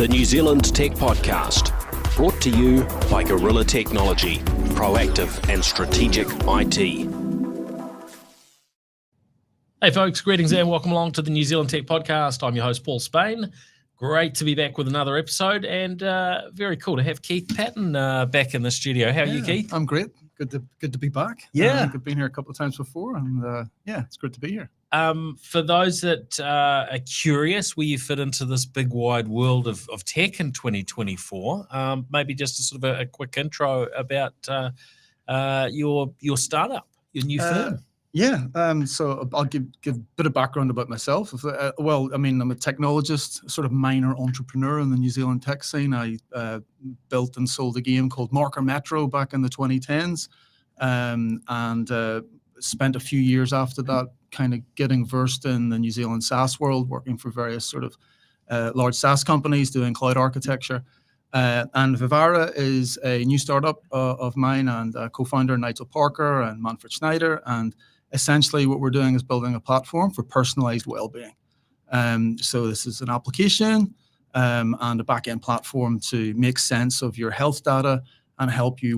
the New Zealand Tech Podcast, brought to you by Gorilla Technology, proactive and strategic IT. Hey folks, greetings and welcome along to the New Zealand Tech Podcast. I'm your host, Paul Spain. Great to be back with another episode, and very cool to have Keith Patton back in the studio. How are you, Keith? I'm great. Good to be back. Yeah. I think I've been here a couple of times before, and it's good to be here. For those that are curious where you fit into this big wide world of tech in 2024, maybe just a sort of a quick intro about your startup, your new firm. So I'll give a bit of background about myself. I'm a technologist, sort of minor entrepreneur in the New Zealand tech scene. I built and sold a game called Marker Metro back in the 2010s, and spent a few years after that kind of getting versed in the New Zealand SaaS world, working for various sort of large SaaS companies doing cloud architecture. And Vivara is a new startup of mine, and co-founder Nigel Parker and Manfred Schneider. And essentially what we're doing is building a platform for personalised well-being. So this is an application and a back-end platform to make sense of your health data and help you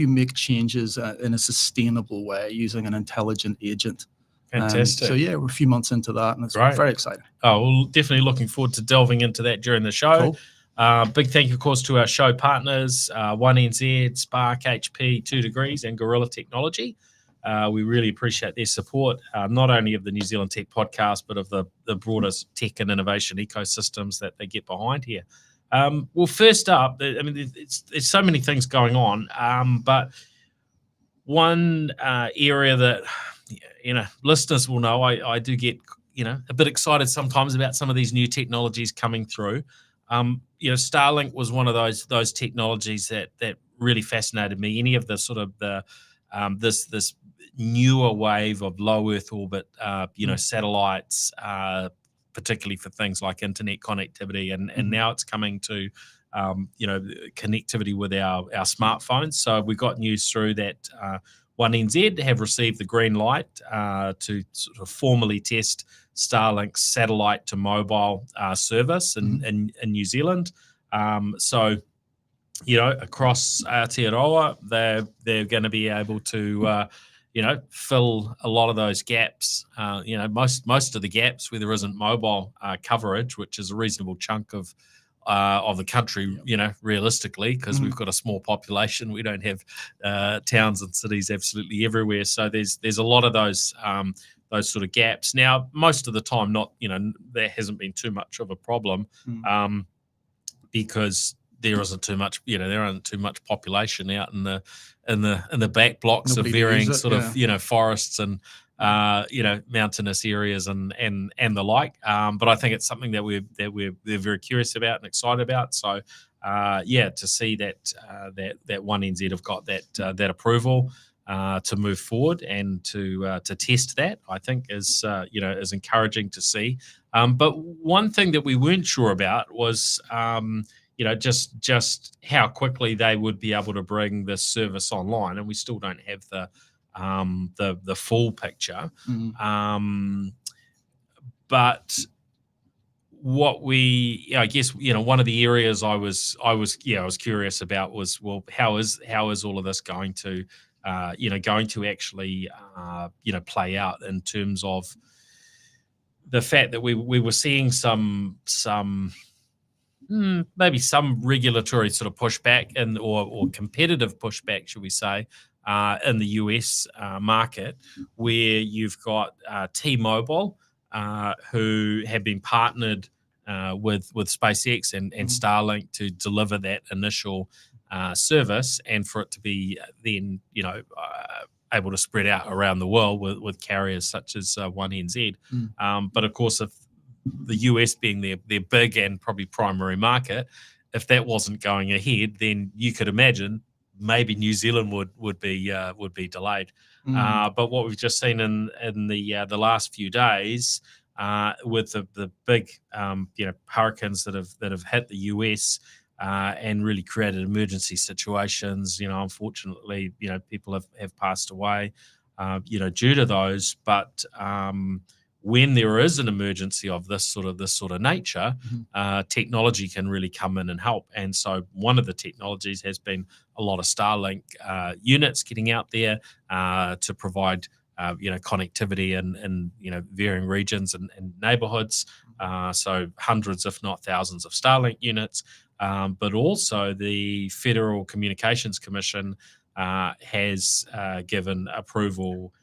make changes in a sustainable way using an intelligent agent. Fantastic. We're a few months into that, and it's Great. very exciting. Oh, well, definitely looking forward to delving into that during the show. Cool. Big thank you, of course, to our show partners, 1NZ, Spark, HP, 2 Degrees, and Gorilla Technology. We really appreciate their support, not only of the New Zealand Tech Podcast, but of the broader tech and innovation ecosystems that they get behind here. Well, first up, there's so many things going on, but one area that listeners will know, I do get a bit excited sometimes about some of these new technologies coming through. Starlink was one of those technologies that really fascinated me. Any of the sort of this newer wave of low Earth orbit, satellites, particularly for things like internet connectivity, and now it's coming to connectivity with our smartphones. So we got news through that 1NZ have received the green light to sort of formally test Starlink's satellite to mobile service in New Zealand. Across Aotearoa, they're going to be able to fill a lot of those gaps. Most of the gaps where there isn't mobile coverage, which is a reasonable chunk of the country, realistically, because we've got a small population. We don't have towns and cities absolutely everywhere. So there's a lot of those sort of gaps. Now, most of the time, there hasn't been too much of a problem because there isn't too much, there aren't too much population out in the back blocks of varying of forests and mountainous areas and the like. But I think it's something that we're very curious about and excited about. So to see that 1NZ have got that approval to move forward and to test that, I think is encouraging to see. But one thing that we weren't sure about was just how quickly they would be able to bring this service online, and we still don't have the full picture. But what one of the areas I was curious about was, well, how is all of this going to actually play out in terms of the fact that we were seeing some maybe some regulatory sort of pushback or competitive pushback, should we say, in the US market, where you've got T-Mobile, who have been partnered with SpaceX and Starlink to deliver that initial service, and for it to be then able to spread out around the world with carriers such as 1NZ. But of course, if the US being their big and probably primary market, if that wasn't going ahead, then you could imagine maybe New Zealand would be delayed. But what we've just seen in the last few days, with the big hurricanes that have hit the US and really created emergency situations, unfortunately, people have passed away, due to those. But when there is an emergency of this sort of nature, technology can really come in and help. And so one of the technologies has been a lot of Starlink units getting out there to provide connectivity in varying regions and neighborhoods. So hundreds, if not thousands, of Starlink units. But also the Federal Communications Commission has given approval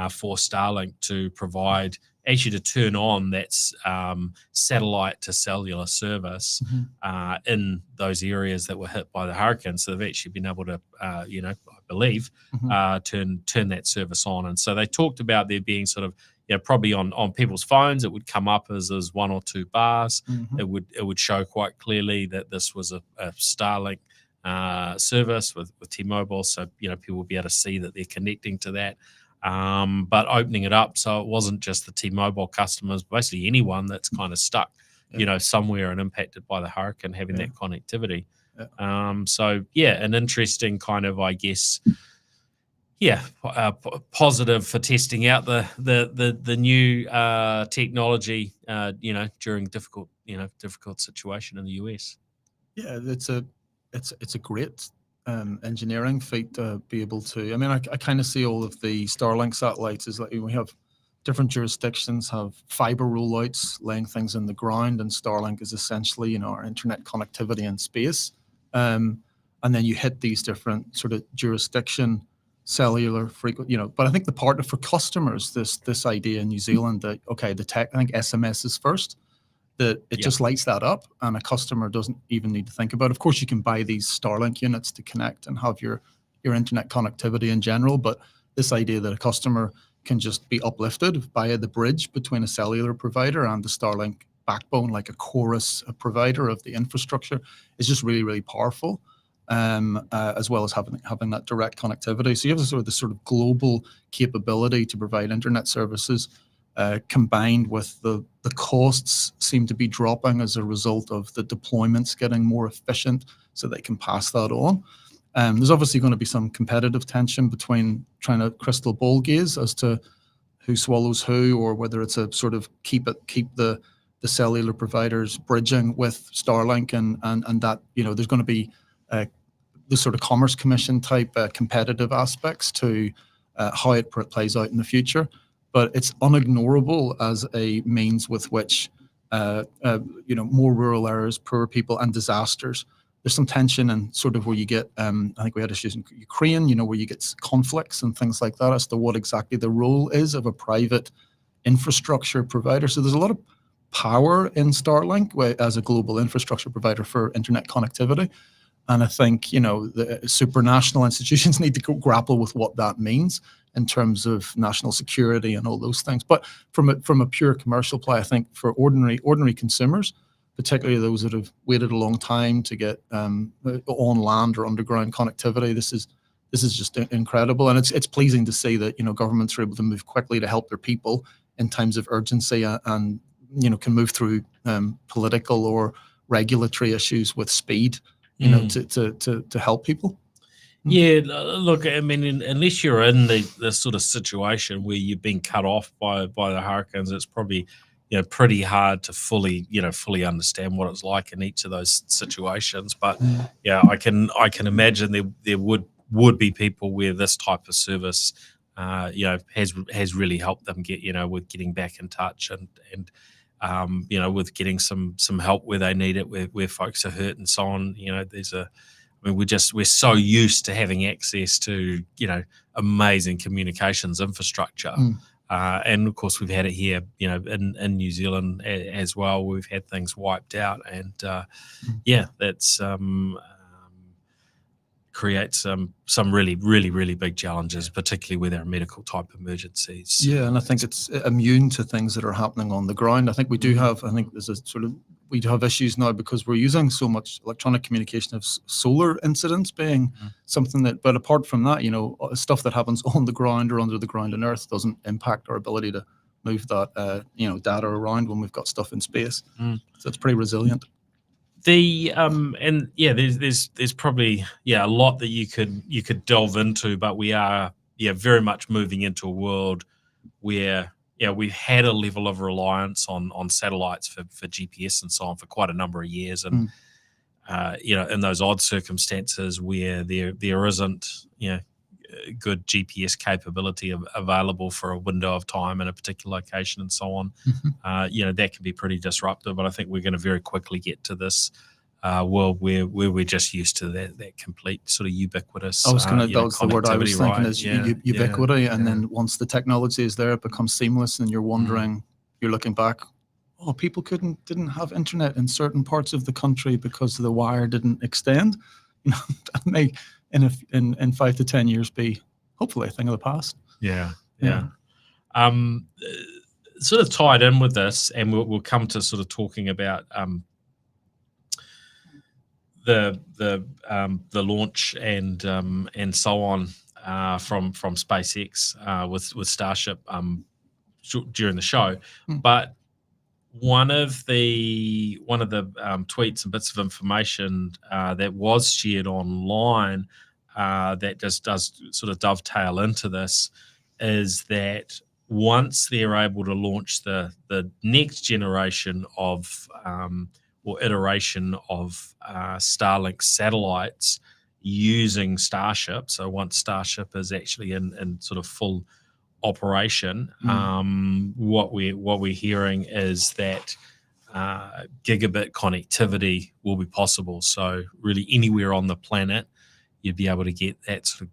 for Starlink to provide, actually to turn on that satellite to cellular service in those areas that were hit by the hurricane. So they've actually been able to, I believe, turn that service on. And so they talked about there being sort of, probably on people's phones, it would come up as 1 or 2 bars. It would show quite clearly that this was a Starlink service with T-Mobile, so people will be able to see that they're connecting to that. But opening it up so it wasn't just the T-Mobile customers, basically anyone that's kind of stuck, somewhere and impacted by the hurricane, having that connectivity. So an interesting kind of, I guess, positive for testing out the new technology, during difficult situation in the US. Yeah, it's a great engineering feat to be able to. I mean, I kind of see all of the Starlink satellites as like we have different jurisdictions have fiber rollouts, laying things in the ground, and Starlink is essentially our internet connectivity in space. And then you hit these different sort of jurisdiction cellular frequent, but I think the part for customers, this idea in New Zealand that, okay, I think SMS is first, that it just lights that up and a customer doesn't even need to think about it. Of course, you can buy these Starlink units to connect and have your internet connectivity in general, but this idea that a customer can just be uplifted via the bridge between a cellular provider and the Starlink backbone, like a chorus, a provider of the infrastructure, is just really, really powerful. As well as having that direct connectivity. So you have this sort of global capability to provide internet services, combined with the costs seem to be dropping as a result of the deployments getting more efficient so they can pass that on. There's obviously going to be some competitive tension between trying to crystal ball gaze as to who swallows who, or whether it's a sort of keep the cellular providers bridging with Starlink and that, there's going to be the sort of Commerce Commission type competitive aspects to how it plays out in the future. But it's unignorable as a means with which, more rural areas, poorer people, and disasters. There's some tension and sort of where you get, I think we had issues in Ukraine, where you get conflicts and things like that as to what exactly the role is of a private infrastructure provider. So there's a lot of power in Starlink as a global infrastructure provider for internet connectivity. And I think, the supranational institutions need to grapple with what that means in terms of national security and all those things. But from a pure commercial play, I think for ordinary consumers, particularly those that have waited a long time to get on land or underground connectivity, this is just incredible. And it's pleasing to see that, governments are able to move quickly to help their people in times of urgency and can move through political or regulatory issues with speed. To help people. Yeah, look, I mean, unless you're in the sort of situation where you've been cut off by the hurricanes, it's probably pretty hard to fully understand what it's like in each of those situations. But I can imagine there would be people where this type of service has really helped them get with getting back in touch and with getting some help where they need it, where folks are hurt and so on. We're so used to having access to, amazing communications infrastructure. And of course we've had it here, in New Zealand as well. We've had things wiped out and that's creates some really, really, really big challenges, particularly with our medical type emergencies. Yeah, and I think it's immune to things that are happening on the ground. I think we do have, we do have issues now because we're using so much electronic communication of solar incidents being something that, but apart from that, stuff that happens on the ground or under the ground on Earth doesn't impact our ability to move that, data around when we've got stuff in space. So it's pretty resilient. There's probably a lot that you could delve into, but we are very much moving into a world where we've had a level of reliance on satellites for GPS and so on for quite a number of years, and in those odd circumstances where there isn't good GPS capability available for a window of time in a particular location and so on, that can be pretty disruptive. But I think we're going to very quickly get to this world where we're just used to that complete sort of ubiquitous. I was that was the word I was thinking, is ubiquity, and then once the technology is there, it becomes seamless, and you're wondering, you're looking back, people didn't have internet in certain parts of the country because the wire didn't extend. That may in 5 to 10 years be hopefully a thing of the past. Yeah. Sort of tied in with this, and we'll come to sort of talking about the launch and so on from SpaceX with Starship during the show, but one of the tweets and bits of information that was shared online that just does sort of dovetail into this is that once they're able to launch the next generation of or iteration of Starlink satellites using Starship, so once Starship is actually in sort of full operation, what we're hearing is that gigabit connectivity will be possible. So really anywhere on the planet, you'd be able to get that sort of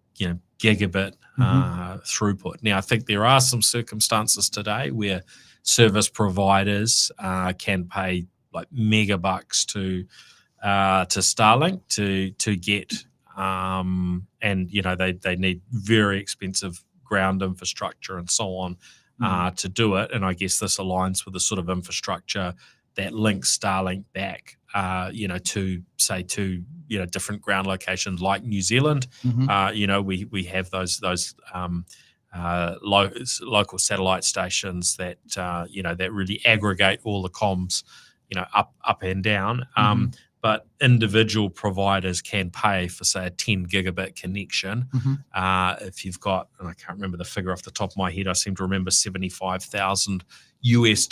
gigabit throughput. Now, I think there are some circumstances today where service providers can pay like megabucks to Starlink to get, and they need very expensive ground infrastructure and so on to do it. And I guess this aligns with the sort of infrastructure that links Starlink back, to different ground locations like New Zealand. We have those local satellite stations that that really aggregate all the comms, up and down. But individual providers can pay for, say, a 10 gigabit connection. If you've got, and I can't remember the figure off the top of my head, I seem to remember $75,000 US.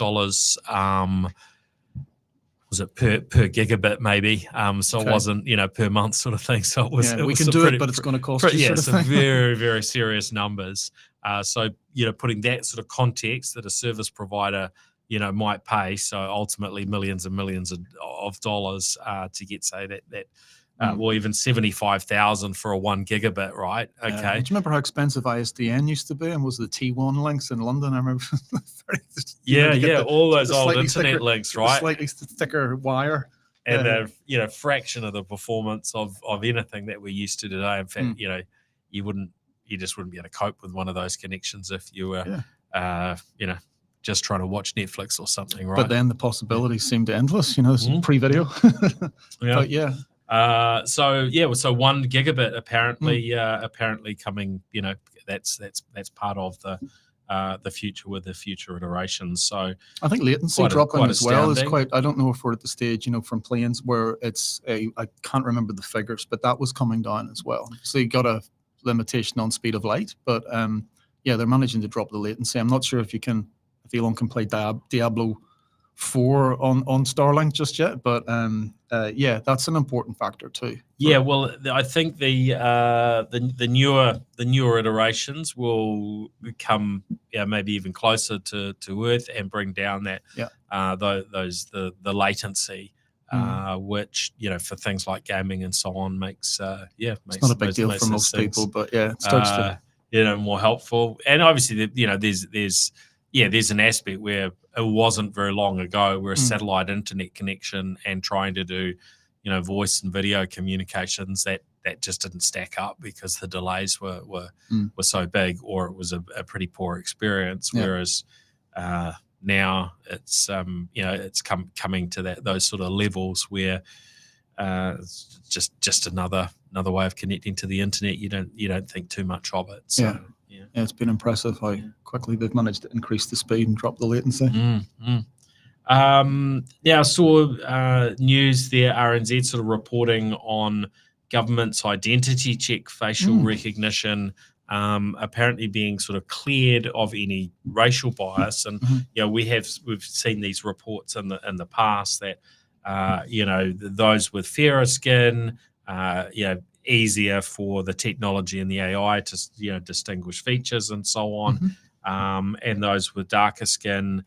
Was it per gigabit maybe? So it wasn't, per month sort of thing. So it was. Yeah, we can do it, but it's going to cost you. Yeah, some very, very serious numbers. So, putting that sort of context that a service provider might pay, so ultimately millions and millions of dollars to get, say, that or even 75,000 for a 1 gigabit, right? Okay. Do you remember how expensive ISDN used to be, and was the T1 links in London? I remember. All those old internet links, right? Slightly thicker wire, and a fraction of the performance of anything that we're used to today. In fact, you just wouldn't be able to cope with one of those connections if you were, just trying to watch Netflix or something, right? But then the possibilities seemed endless, pre-video. So 1 gigabit apparently coming. That's part of the future with the future iterations. So I think latency dropping as well is quite. I don't know if we're at the stage, from planes where it's I can't remember the figures, but that was coming down as well. So you got a limitation on speed of light, but they're managing to drop the latency. I'm not sure if Elon can play Diablo 4 on Starlink just yet, but that's an important factor too. Well, I think the newer iterations will come maybe even closer to Earth and bring down that the latency, which for things like gaming and so on makes it's not a big deal for most people, but it starts to more helpful. And obviously there's an aspect where it wasn't very long ago where a satellite internet connection and trying to do, voice and video communications that just didn't stack up because the delays were so big, or it was a pretty poor experience. Whereas now it's it's coming to those sort of levels where it's just another way of connecting to the internet. You don't think too much of it. So, Yeah, it's been impressive how quickly they've managed to increase the speed and drop the latency. Now I saw news there, RNZ sort of reporting on government's identity check facial recognition apparently being sort of cleared of any racial bias. And we've seen these reports in the past that those with fairer skin, easier for the technology and the AI to distinguish features and so on, and those with darker skin,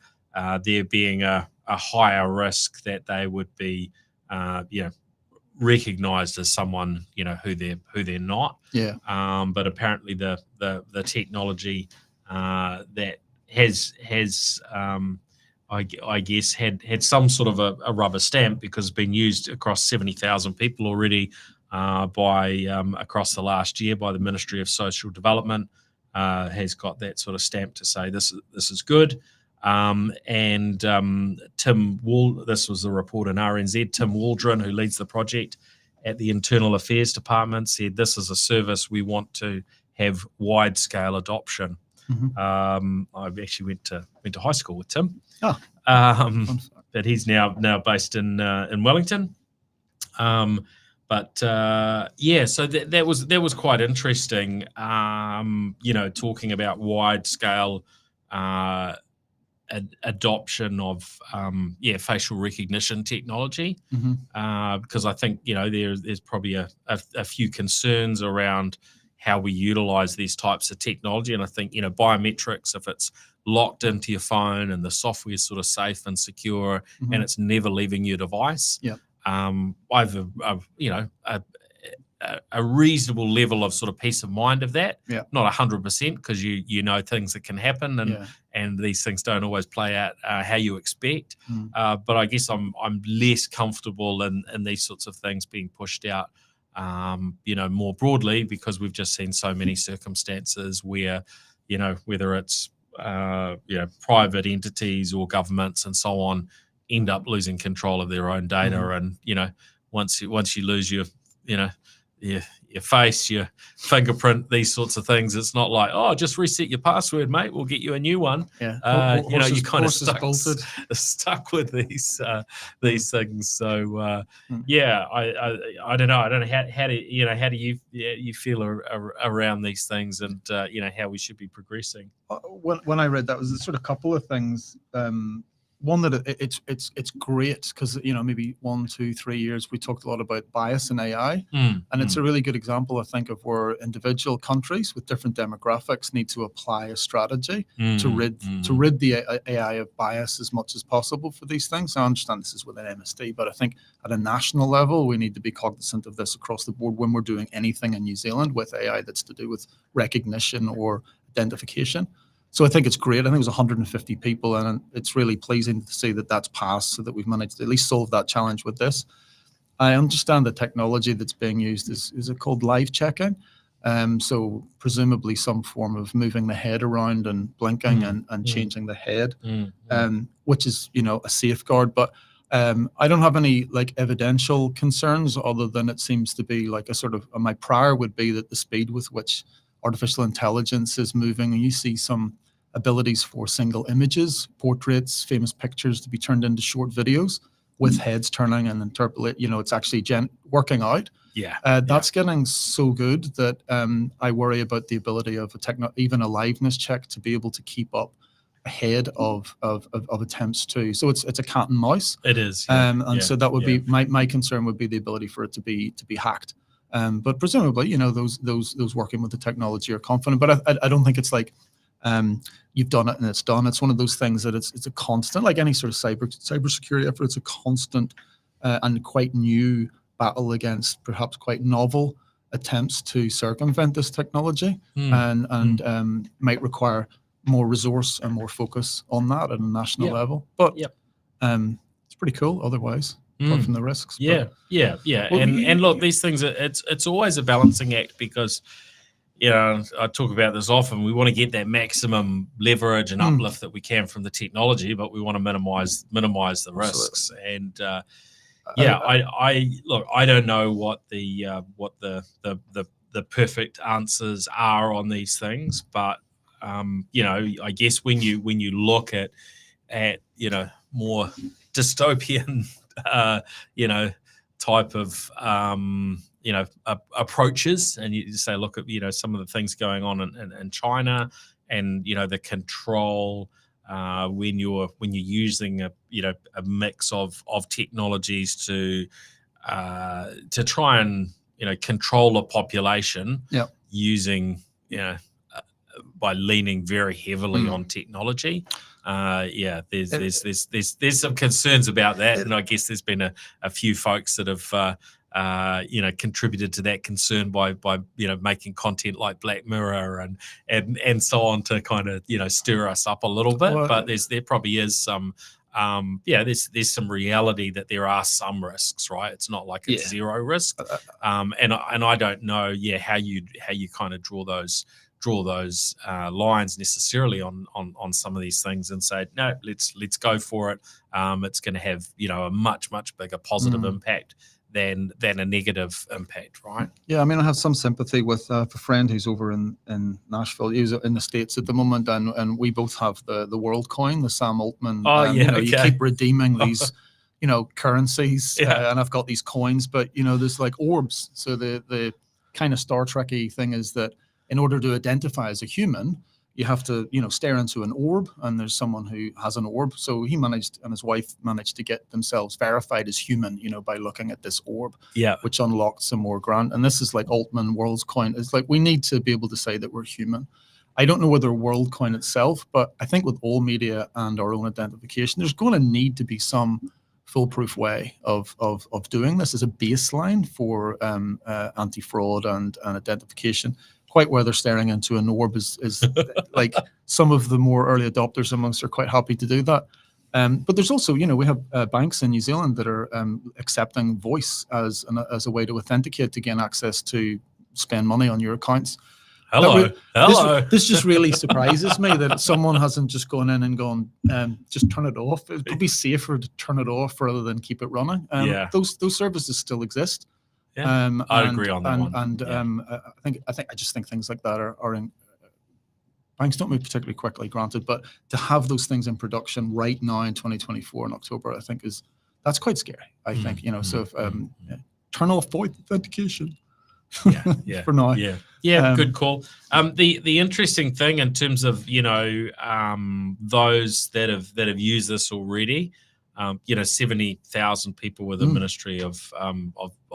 there being a higher risk that they would be recognized as someone who they're not. But apparently the technology that has I guess had some sort of a rubber stamp, because it's been used across 70,000 people already by across the last year by the Ministry of Social Development, has got that sort of stamp to say this is good. And this was the report in RNZ, Tim Waldron, who leads the project at the Internal Affairs Department, said this is a service we want to have wide-scale adoption. I actually went to high school with Tim, but he's now based in Wellington. So that was quite interesting. Talking about wide-scale adoption of facial recognition technology, because I think there's probably a few concerns around how we utilize these types of technology. And I think biometrics, if it's locked into your phone and the software is sort of safe and secure and it's never leaving your device, I've a reasonable level of sort of peace of mind of that. Not 100%, because you know things that can happen and these things don't always play out how you expect. But I guess I'm less comfortable in these sorts of things being pushed out more broadly, because we've just seen so many circumstances where whether it's private entities or governments and so on end up losing control of their own data. And once you lose your face, your fingerprint, these sorts of things, it's not like, oh, just reset your password, mate, we'll get you a new one. You kind of stuck with these things. So I don't know. How do you feel around these things, and how we should be progressing? When I read that, was sort of a couple of things. One, that it's great because maybe 1, 2, 3 years we talked a lot about bias in AI, and it's a really good example, I think, of where individual countries with different demographics need to apply a strategy to rid the AI of bias as much as possible for these things. I understand this is within MSD, but I think at a national level we need to be cognizant of this across the board when we're doing anything in New Zealand with AI that's to do with recognition or identification. So I think it's great. I think it was 150 people, and it's really pleasing to see that that's passed, so that we've managed to at least solve that challenge with this. I understand the technology that's being used is it called live checking? So presumably some form of moving the head around and blinking and changing the head, which is a safeguard. But I don't have any evidential concerns, other than it seems to be like a sort of my prior would be that the speed with which artificial intelligence is moving, and you see some abilities for single images, portraits, famous pictures to be turned into short videos with heads turning and interpolate. It's actually working out. That's getting so good that I worry about the ability of even a liveness check to be able to keep up ahead of attempts too. So it's a cat and mouse. It is, so that would be my concern, would be the ability for it to be hacked. But presumably, those working with the technology are confident. But I don't think it's like you've done it and it's done. It's one of those things that it's a constant, like any sort of cybersecurity effort. It's a constant and quite new battle against perhaps quite novel attempts to circumvent this technology, and might require more resource and more focus on that at a national level. But it's pretty cool otherwise. Apart from the risks. Well, and look, these things, it's always a balancing act, because I talk about this often. We want to get that maximum leverage and uplift that we can from the technology, but we want to minimize the risks. And I don't know what the perfect answers are on these things, but I guess when you look at more dystopian type of approaches, and you say, look at some of the things going on in China, and the control when you're using a mix of technologies to try and control a population using by leaning very heavily on technology. There's some concerns about that, and I guess there's been a few folks that have contributed to that concern by making content like Black Mirror and so on to kind of stir us up a little bit. But there probably is some there's some reality that there are some risks, right? It's not like it's zero risk, and I don't know how you kind of draw those lines necessarily on some of these things and say, no, let's go for it. It's going to have a much bigger positive impact than a negative impact, right? Yeah, I mean, I have some sympathy with a friend who's over in Nashville. He's in the States at the moment, and we both have the World Coin, the Sam Altman. You keep redeeming these, currencies, and I've got these coins, but there's like orbs. So the kind of Star Trek-y thing is that in order to identify as a human, you have to, stare into an orb, and there's someone who has an orb. So he and his wife managed to get themselves verified as human, by looking at this orb, which unlocked some more grant. And this is like Altman WorldCoin. It's like we need to be able to say that we're human. I don't know whether WorldCoin itself, but I think with all media and our own identification, there's going to need to be some foolproof way of doing this as a baseline for anti-fraud and identification. Quite where they're staring into an orb is like some of the more early adopters amongst are quite happy to do that. But there's also, we have banks in New Zealand that are accepting voice as a way to authenticate to gain access to spend money on your accounts. Hello. This just really surprises me that someone hasn't just gone in and gone, just turn it off. It would be safer to turn it off rather than keep it running. Those services still exist. I agree on that one. And I just think things like that are in banks don't move particularly quickly, granted, but to have those things in production right now in 2024 in October, I think that's quite scary. I think so. If, turn off voice authentication. For now. Good call. The interesting thing in terms of those that have used this already. 70,000 people with the Ministry of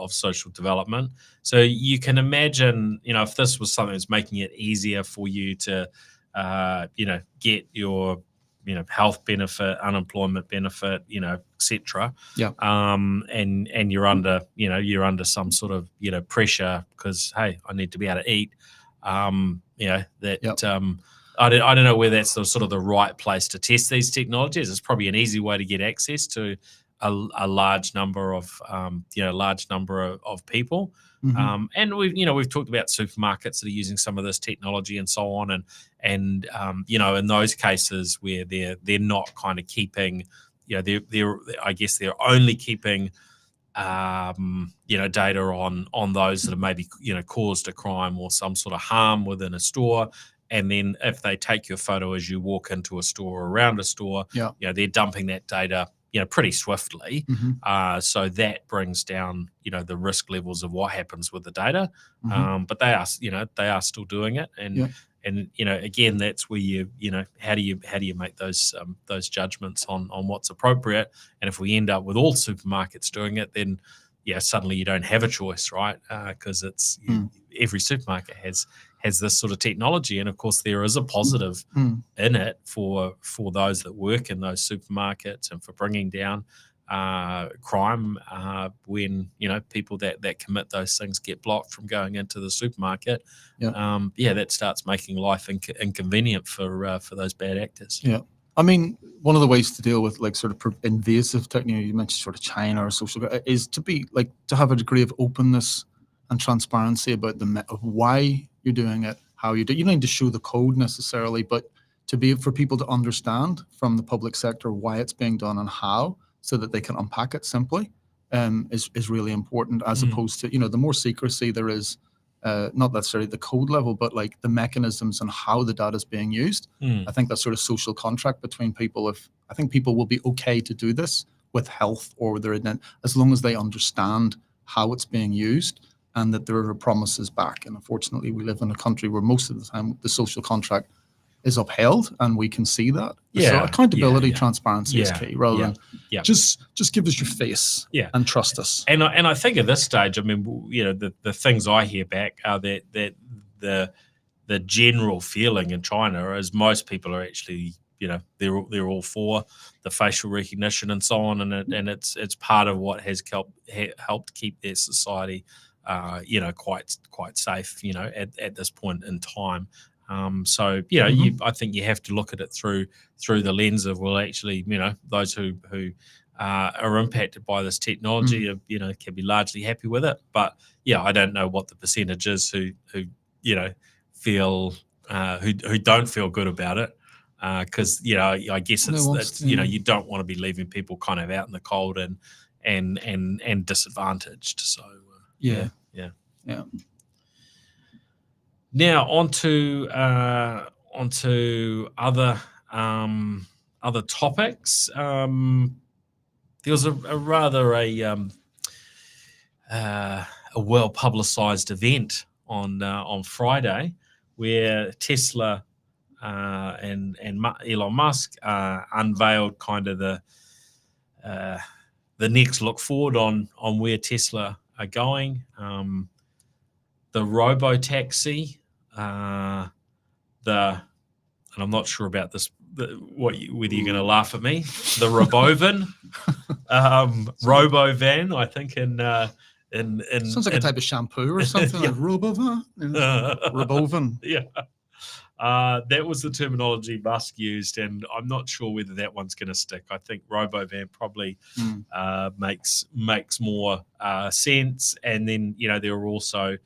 Social Development. So you can imagine, if this was something that's making it easier for you to, get your, health benefit, unemployment benefit, etc. And you're under some sort of, pressure because, hey, I need to be able to eat. I don't know whether that's the sort of the right place to test these technologies. It's probably an easy way to get access to a large number of people. And we've talked about supermarkets that are using some of this technology and so on, and in those cases where they're not kind of keeping, I guess they're only keeping data on those that have maybe caused a crime or some sort of harm within a store. And then if they take your photo as you walk into a store or around a store, they're dumping that data, pretty swiftly. So that brings down, the risk levels of what happens with the data. But they are still doing it. And again, that's where how do you make those judgments on what's appropriate? And if we end up with all supermarkets doing it, then suddenly you don't have a choice, right? Because it's every supermarket has this sort of technology, and of course there is a positive in it for those that work in those supermarkets and for bringing down crime when people that commit those things get blocked from going into the supermarket. That starts making life inconvenient for those bad actors. I mean, one of the ways to deal with like sort of invasive technology, you mentioned sort of China or social, is to have a degree of openness and transparency about of why you're doing it, how you do. You don't need to show the code necessarily, but for people to understand from the public sector why it's being done and how, so that they can unpack it simply, is really important. As opposed to the more secrecy there is, not necessarily the code level, but like the mechanisms and how the data is being used. I think that sort of social contract between people. I think people will be okay to do this with health or with their identity as long as they understand how it's being used. and that there are promises back. And unfortunately, we live in a country where most of the time the social contract is upheld, and we can see that. So accountability, transparency is key, rather than just give us your face and trust us. And I think at this stage, I mean, the things I hear back are that the general feeling in China is most people are actually, they're all for the facial recognition and so on, and it's part of what has helped keep their society, quite safe, at this point in time. I think you have to look at it through the lens of, well, actually, those who are impacted by this technology, can be largely happy with it. But I don't know what the percentage is who feel who don't feel good about it, because I guess it's you don't want to be leaving people kind of out in the cold and disadvantaged. So yeah. Now onto other topics. There was a well publicized event on Friday where Tesla and Elon Musk unveiled kind of the next look forward on where Tesla are going. The Robotaxi, and I'm not sure about this, whether you're going to laugh at me. The Robovan, Robovan, I think in sounds like a type of shampoo or something. Like Robovan, Robovan. That was the terminology Musk used, and I'm not sure whether that one's going to stick. I think Robovan probably makes more sense. And then there are also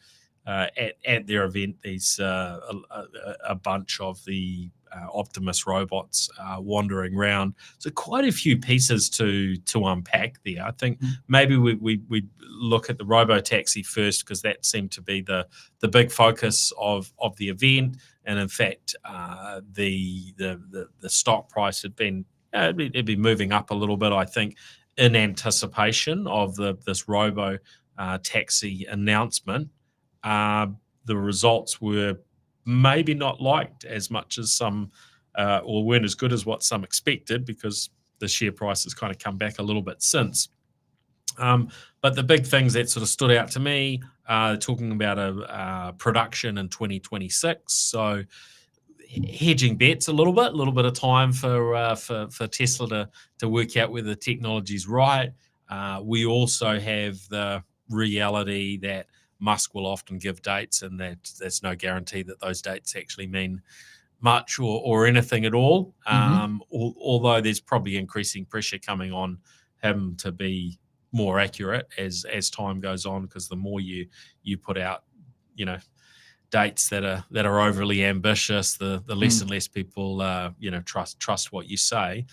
at their event these a bunch of the Optimus robots wandering around. So quite a few pieces to unpack there. I think maybe we look at the Robotaxi first, because that seemed to be the big focus of the event. And in fact, the stock price had been it'd be moving up a little bit, I think, in anticipation of this Robotaxi announcement. The results were maybe not liked as much as some, or weren't as good as what some expected, because the share price has kind of come back a little bit since. But the big things that sort of stood out to me, talking about a production in 2026. So hedging bets a little bit of time for Tesla to work out whether the technology's right. We also have the reality that Musk will often give dates, and that's no guarantee that those dates actually mean much or anything at all. Although there's probably increasing pressure coming on him to be more accurate as time goes on, because the more you put out, dates that are overly ambitious, the less and less people trust what you say.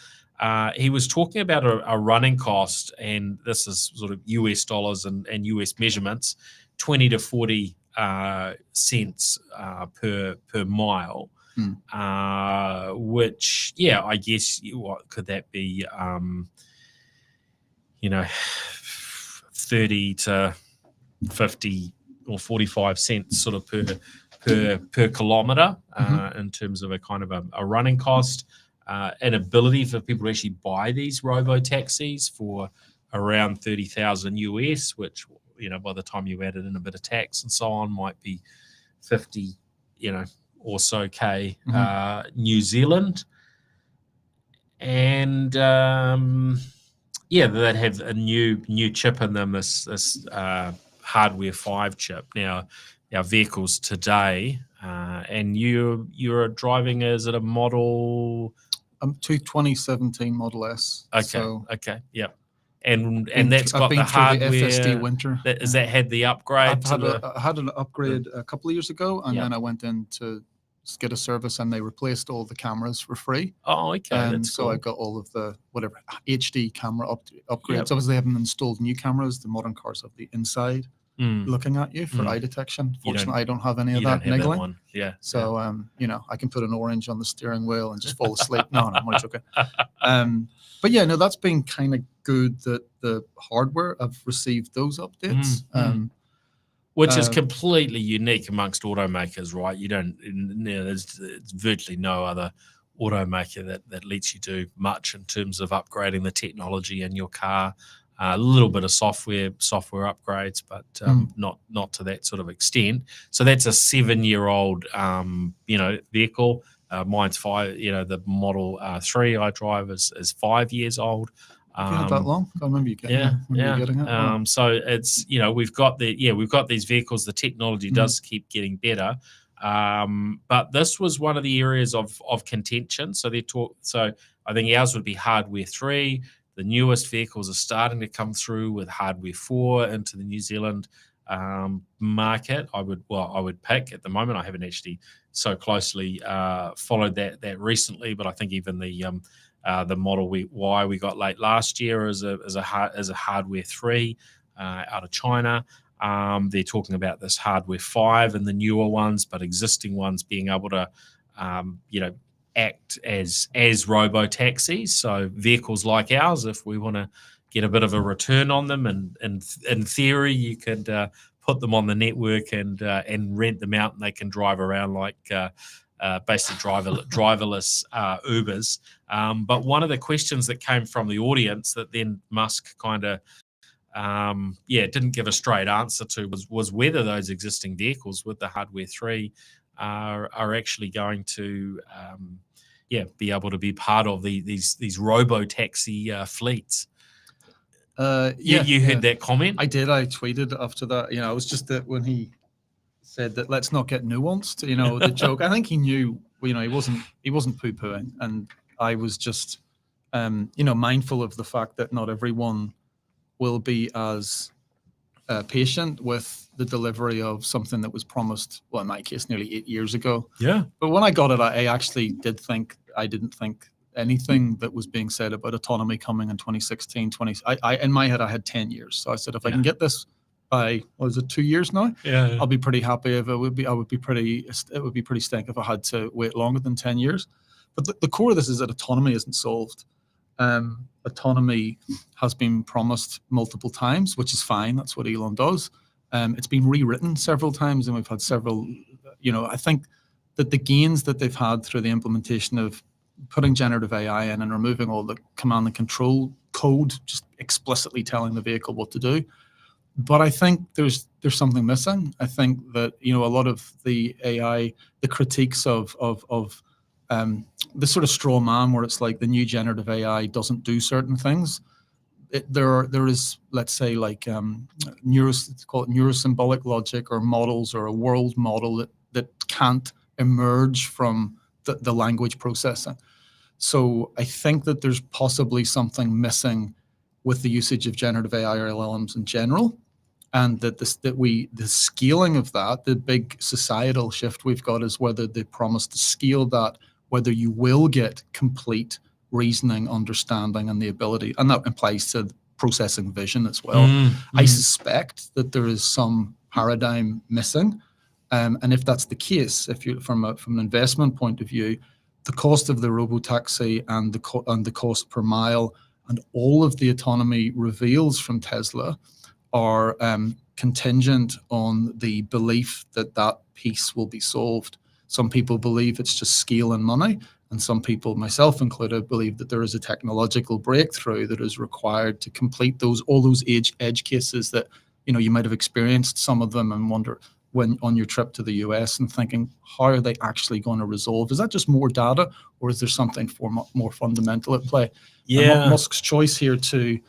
He was talking about a running cost, and this is sort of US dollars and US measurements, 20 to 40 cents per mile, which, I guess, what could that be? 30 to 50 or 45 cents sort of per kilometer in terms of a kind of a running cost. An ability for people to actually buy these robo-taxis for around 30,000 US, which, by the time you added in a bit of tax and so on, might be 50, or so K New Zealand. And they'd have a new chip in them, this hardware 5 chip. Now, our vehicles today, and you're driving, is it a model? 2017 Model S. Okay, yeah. And that's got the hardware. The FSD winter. Has that had the upgrade? I had an upgrade a couple of years ago, and then I went in to get a service, and they replaced all the cameras for free. Oh, okay. And so cool. I got all of the HD camera upgrades. Obviously, they haven't installed new cameras. The modern cars have the inside looking at you for eye detection. Fortunately, I don't have any of that niggling. One. Yeah. So I can put an orange on the steering wheel and just fall asleep. No, I'm only joking. But that's been kind of good that the hardware have received those updates. Which is completely unique amongst automakers, right? There's virtually no other automaker that lets you do much in terms of upgrading the technology in your car. A little bit of software upgrades, but not to that sort of extent. So that's a 7-year-old, vehicle. Mine's 5. The Model 3 I drive is 5 years old. Have you had that long? I remember you getting it. Wow. So it's we've got these vehicles. The technology does keep getting better, but this was one of the areas of contention. So I think ours would be hardware 3. The newest vehicles are starting to come through with hardware 4 into the New Zealand market. I would pick at the moment. I haven't actually so closely followed that recently, but I think even the Model Y we got late last year is a hardware 3 out of China. They're talking about this hardware 5 and the newer ones, but existing ones being able to act as robotaxis. So vehicles like ours, if we want to get a bit of a return on them, and in theory, you could put them on the network and rent them out, and they can drive around like basically driverless Ubers. But one of the questions that came from the audience that then Musk kind of didn't give a straight answer to was whether those existing vehicles with the hardware 3 are actually going to be able to be part of these robotaxi fleets. You heard that comment? I did. I tweeted after that. It was just that when he said that, let's not get nuanced. The joke. I think he knew. He wasn't poo-pooing, and I was just mindful of the fact that not everyone will be as patient with the delivery of something that was promised, well, in my case, nearly 8 years ago. Yeah. But when I got it, I actually didn't think anything that was being said about autonomy coming in 2016, in my head, I had 10 years. So I said, if I can get this by, what is it, 2 years now? Yeah. I'll be pretty happy. It would be pretty stink if I had to wait longer than 10 years. But the core of this is that autonomy isn't solved. Autonomy has been promised multiple times, which is fine. That's what Elon does. It's been rewritten several times, and we've had several. I think that the gains that they've had through the implementation of putting generative AI in and removing all the command and control code, just explicitly telling the vehicle what to do. But I think there's something missing. I think that a lot of the AI, the critiques of the sort of straw man where it's like the new generative AI doesn't do certain things. There is, let's say, like call it neurosymbolic logic or models or a world model that can't emerge from the language processing. So I think that there's possibly something missing with the usage of generative AI or LLMs in general, and that the scaling of that, the big societal shift we've got is whether they promise to scale that, whether you will get complete reasoning, understanding, and the ability, and that implies to processing vision as well. I suspect that there is some paradigm missing, and if that's the case, if you from an investment point of view, the cost of the robotaxi and the cost per mile and all of the autonomy reveals from Tesla are contingent on the belief that piece will be solved. Some people believe it's just scale and money, and some people, myself included, believe that there is a technological breakthrough that is required to complete all those edge cases that you might have experienced some of them and wonder when on your trip to the US and thinking, how are they actually going to resolve? Is that just more data, or is there something more fundamental at play? Yeah, and Musk's choice here to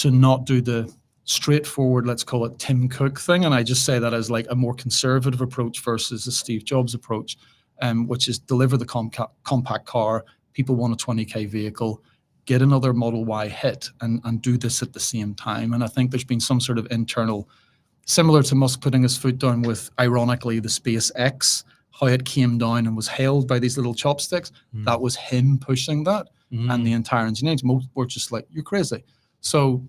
not do the straightforward, let's call it Tim Cook thing, and I just say that as like a more conservative approach versus a Steve Jobs approach, which is deliver the compact car. People want a 20K vehicle, get another Model Y hit, and do this at the same time. And I think there's been some sort of internal, similar to Musk putting his foot down with, ironically, the SpaceX, how it came down and was held by these little chopsticks. That was him pushing that, and the entire engineering team were just like, you're crazy. So,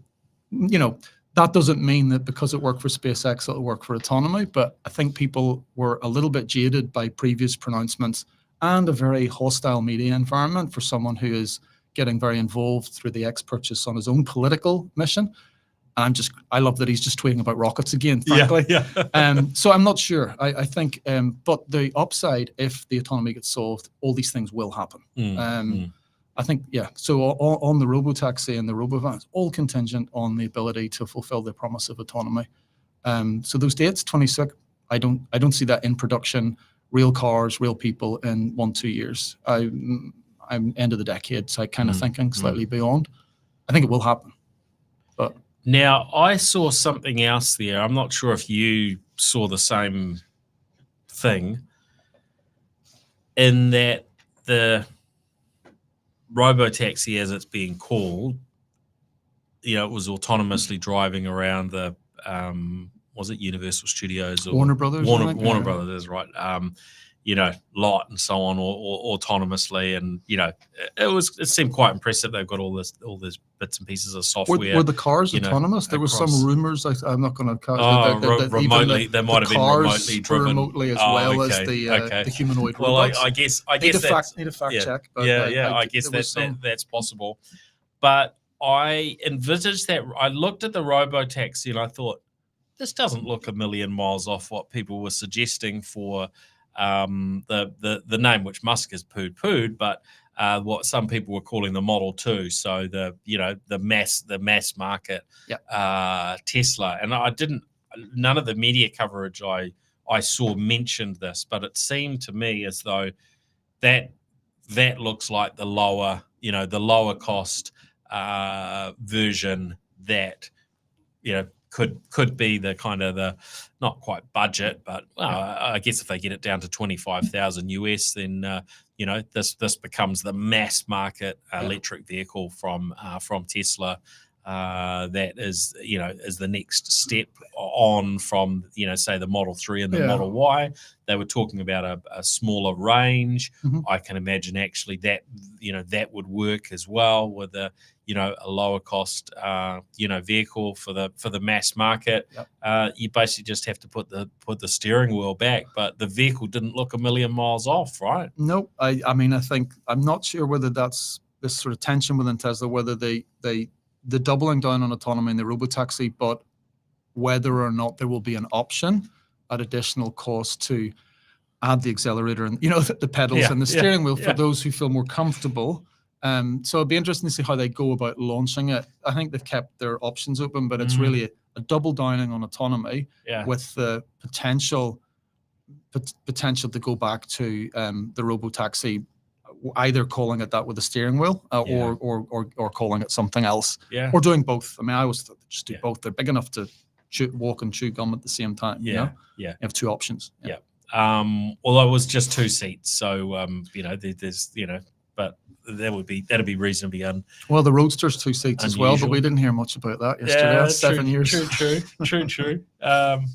that doesn't mean that because it worked for SpaceX, it'll work for autonomy. But I think people were a little bit jaded by previous pronouncements and a very hostile media environment for someone who is getting very involved through the X purchase on his own political mission. I love that he's just tweeting about rockets again, frankly. So I'm not sure. I think, but the upside, if the autonomy gets solved, all these things will happen. I think, so on the Robotaxi and the Robovan, it's all contingent on the ability to fulfill the promise of autonomy. So those dates, 26, I don't see that in production, real cars, real people in 1-2 years. I'm end of the decade, so I kind of thinking slightly beyond. I think it will happen. But now I saw something else there. I'm not sure if you saw the same thing, in that the Robotaxi, as it's being called, it was autonomously driving around the was it Universal Studios or Warner Brothers? Warner Brothers, that's right. Lot and so on, or autonomously, and it seemed quite impressive. They've got all this bits and pieces of software. Were the cars autonomous? There was some rumors. I'm not going to. Remotely, they might have been remotely driven. Remotely as well as the humanoid robots. I guess need a fact check. But I guess that's possible. But I envisaged that. I looked at the Robotaxi and I thought, this doesn't look a million miles off what people were suggesting for the name, which Musk has pooed, but what some people were calling the Model 2. So the mass market Tesla. And none of the media coverage I saw mentioned this, but it seemed to me as though that looks like the lower cost version that could be the kind of the not quite budget, but I guess if they get it down to 25,000 US, then this becomes the mass market electric vehicle from Tesla. That is the next step on from say the Model 3 and the Model Y. They were talking about a smaller range. I can imagine actually that that would work as well with a lower cost vehicle for the mass market. You basically just have to put the steering wheel back, but the vehicle didn't look a million miles off, right? Nope. I mean, I think I'm not sure whether that's this sort of tension within Tesla, whether the doubling down on autonomy in the Robotaxi, but whether or not there will be an option at additional cost to add the accelerator and the pedals and the steering wheel for those who feel more comfortable. So it'd be interesting to see how they go about launching it. I think they've kept their options open, but it's really a double downing on autonomy with the potential to go back to the Robotaxi, either calling it that with the steering wheel or calling it something else, or doing both. I mean, I always thought they'd just do both. They're big enough to walk and chew gum at the same time. You have two options. Although it was just 2 seats, so there's but that'd be reasonably well, the Roadster's 2 seats as well, but we didn't hear much about that yesterday. That's 7 years. True. But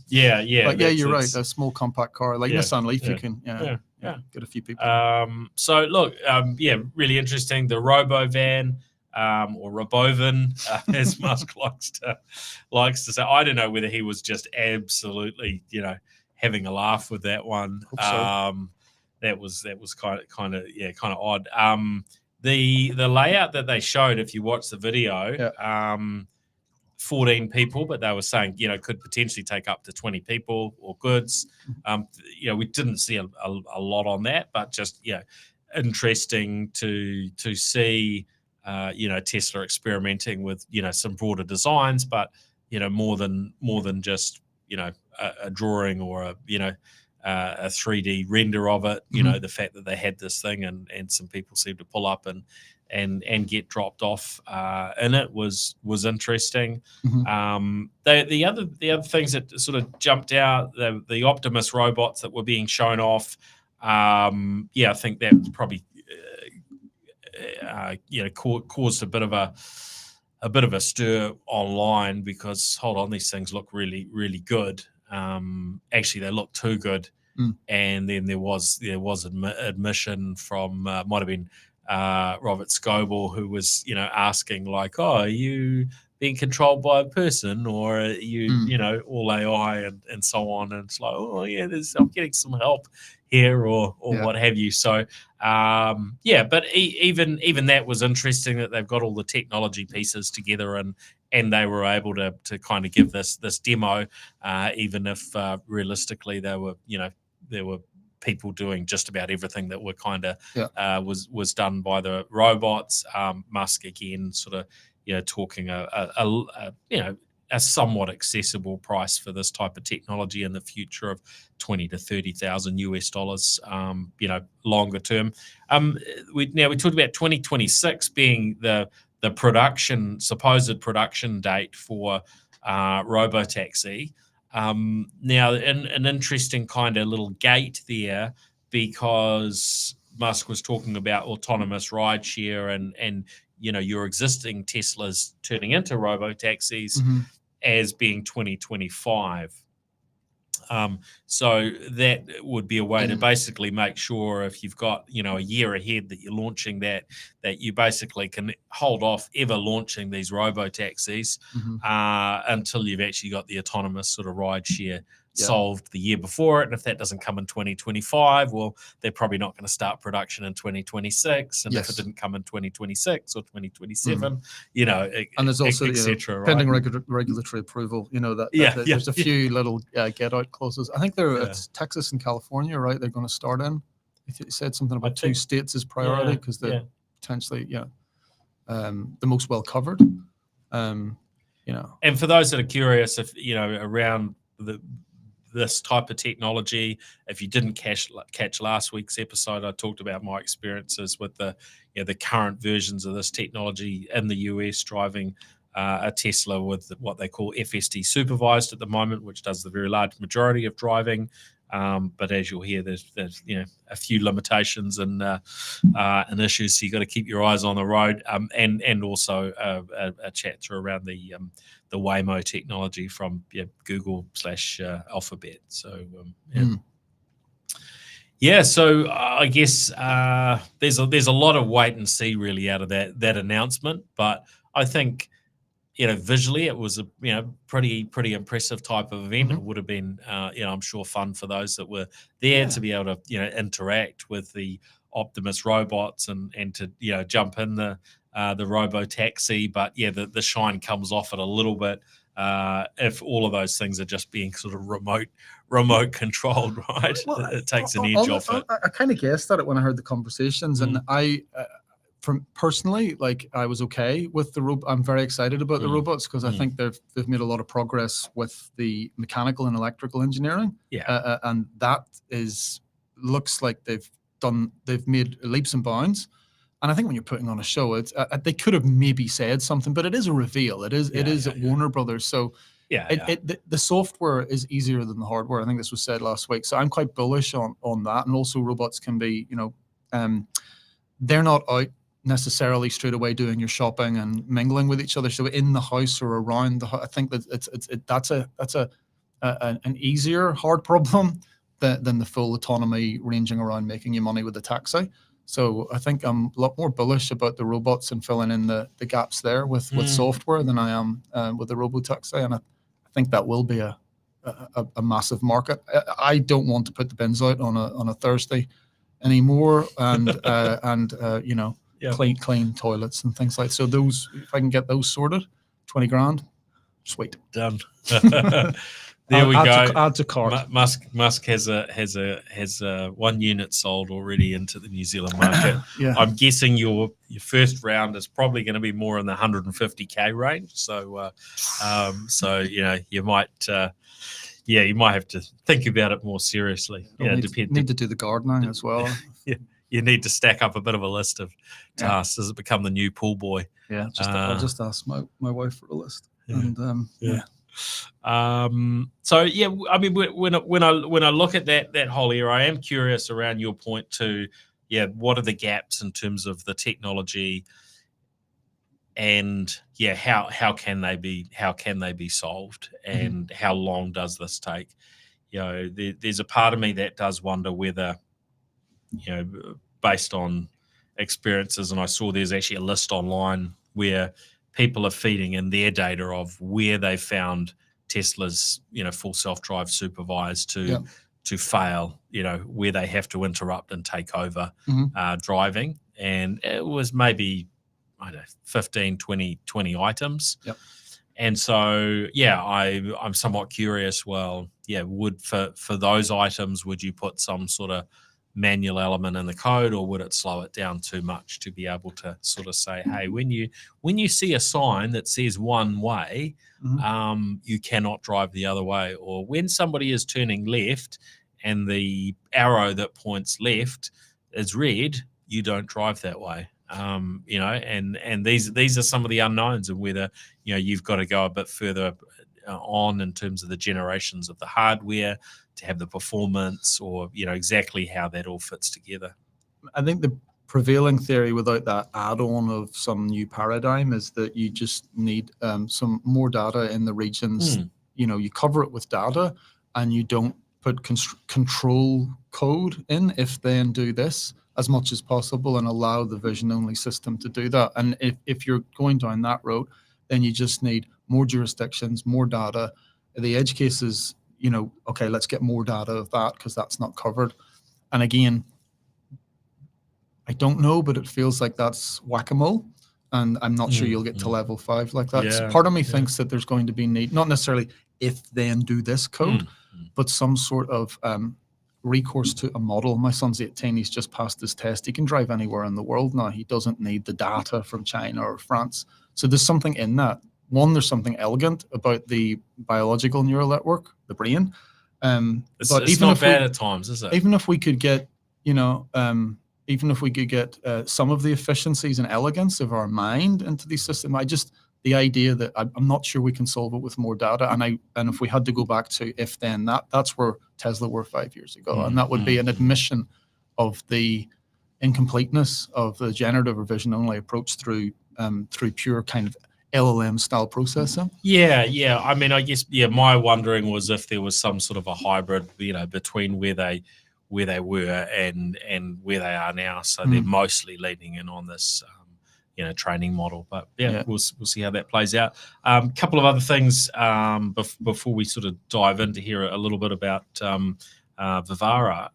you're right. A small compact car like Nissan Leaf, you can get a few people. So look, really interesting. The Robovan, or Robovan, as Musk likes to say. I don't know whether he was just absolutely having a laugh with that one. Hope so. That was kind of odd. The layout that they showed, if you watch the video, 14 people, but they were saying could potentially take up to 20 people or goods. We didn't see a lot on that, but just interesting to see Tesla experimenting with some broader designs, but more than just a drawing or a 3D render of it. The fact that they had this thing and some people seemed to pull up and get dropped off in it was interesting. The other things that sort of jumped out, the Optimus robots that were being shown off. I think that probably caused a bit of a stir online, because hold on, these things look really, really good. Actually, they look too good. And then there was admission from might have been Robert Scoble, who was asking like, "Oh, are you being controlled by a person, or you know, all AI and so on. And it's like, oh yeah, I'm getting some help here, or what have you. So but even that was interesting, that they've got all the technology pieces together, and they were able to kind of give this demo, even if realistically there were people doing just about everything that were kind of was done by the robots. Musk again sort of talking a somewhat accessible price for this type of technology in the future of $20,000 to $30,000 longer term. We talked about 2026 being the supposed production date for Robotaxi. Now, an interesting kind of little gate there, because Musk was talking about autonomous rideshare and your existing Teslas turning into Robotaxis as being 2025. So that would be a way to basically make sure, if you've got a year ahead that you're launching that you basically can hold off ever launching these robotaxis until you've actually got the autonomous sort of ride share solved the year before it. And if that doesn't come in 2025, well, they're probably not going to start production in 2026. And if it didn't come in 2026 or 2027, and there's also pending regulatory approval. There's a few little get out clauses. I think it's Texas and California, right? They're going to start in. You said something about two states as priority because they're potentially the most well covered. And for those that are curious, if around this type of technology, if you didn't catch last week's episode, I talked about my experiences with the current versions of this technology in the US, driving a Tesla with what they call FSD supervised at the moment, which does the very large majority of driving. But as you'll hear, there's a few limitations and issues, so you got to keep your eyes on the road. And also a chat through around the Waymo technology from Google / Alphabet. So so I guess there's a lot of wait and see really out of that announcement, but I think visually it was a pretty impressive type of event. It would have been I'm sure fun for those that were there to be able to interact with the Optimus robots and to jump in the Robotaxi. But the shine comes off it a little bit if all of those things are just being sort of remote controlled, right? Well, it takes an edge off it. I kind of guessed at it when I heard the conversations, and I from personally, like, I was okay with the I'm very excited about the robots because I think they've made a lot of progress with the mechanical and electrical engineering. And that looks like they've made leaps and bounds. And I think when you're putting on a show, they could have maybe said something, but it is a reveal. It is at Warner Brothers. So the software is easier than the hardware. I think this was said last week. So I'm quite bullish on that. And also robots can be, they're not out necessarily straight away doing your shopping and mingling with each other. So in the house or around the house, I think that that's an easier hard problem than the full autonomy ranging around making you money with the taxi. So I think I'm a lot more bullish about the robots and filling in the gaps there with software than I am with the Robotaxi. And I think that will be a massive market. I don't want to put the bins out on a Thursday anymore, and clean toilets and things like so. Those, if I can get those sorted, 20 grand, sweet, done. There we go. Add to cart. Musk has a 1 unit sold already into the New Zealand market. I'm guessing your first round is probably going to be more in the 150K range. So you might have to think about it more seriously. Need to do the gardening as well. You need to stack up a bit of a list of tasks. Does it become the new pool boy? I'll just ask my wife for a list. I mean, when I look at that whole area, I am curious around your point to, what are the gaps in terms of the technology, and how can they be solved, and how long does this take? There's a part of me that does wonder whether, based on experiences, and I saw there's actually a list online where people are feeding in their data of where they found Tesla's, full self-drive supervised to fail, where they have to interrupt and take over driving. And it was maybe, I don't know, 15, 20 items. Yep. And so, I'm somewhat curious. Well, would for those items, would you put some sort of manual element in the code, or would it slow it down too much to be able to sort of say, hey, when you see a sign that says one way, you cannot drive the other way, or when somebody is turning left and the arrow that points left is red, you don't drive that way. And these are some of the unknowns, and whether you've got to go a bit further on in terms of the generations of the hardware to have the performance, or exactly how that all fits together. I think the prevailing theory without that add-on of some new paradigm is that you just need some more data in the regions. You cover it with data, and you don't put control code in, if then do this, as much as possible, and allow the vision-only system to do that. And if you're going down that road, then you just need more jurisdictions, more data. The edge cases, okay, let's get more data of that because that's not covered. And again, I don't know, but it feels like that's whack-a-mole, and I'm not sure you'll get to level 5 like that. So part of me thinks that there's going to be need, not necessarily if then do this code, but some sort of recourse to a model. My son's 18, he's just passed his test. He can drive anywhere in the world now. He doesn't need the data from China or France. So there's something in that. One, there's something elegant about the biological neural network, the brain. But it's not bad at times, is it? Even if we could get, even if we could get some of the efficiencies and elegance of our mind into the system, the idea that I'm not sure we can solve it with more data. And if we had to go back to if then that's where Tesla were 5 years ago. And that would be an admission of the incompleteness of the generative or vision only approach through pure kind of LLM style processing. Yeah. I mean, I guess, my wondering was if there was some sort of a hybrid, between where they were and where they are now. So they're mostly leaning in on this, training model. But we'll see how that plays out. A couple of other things before we sort of dive into here a little bit about Vivara.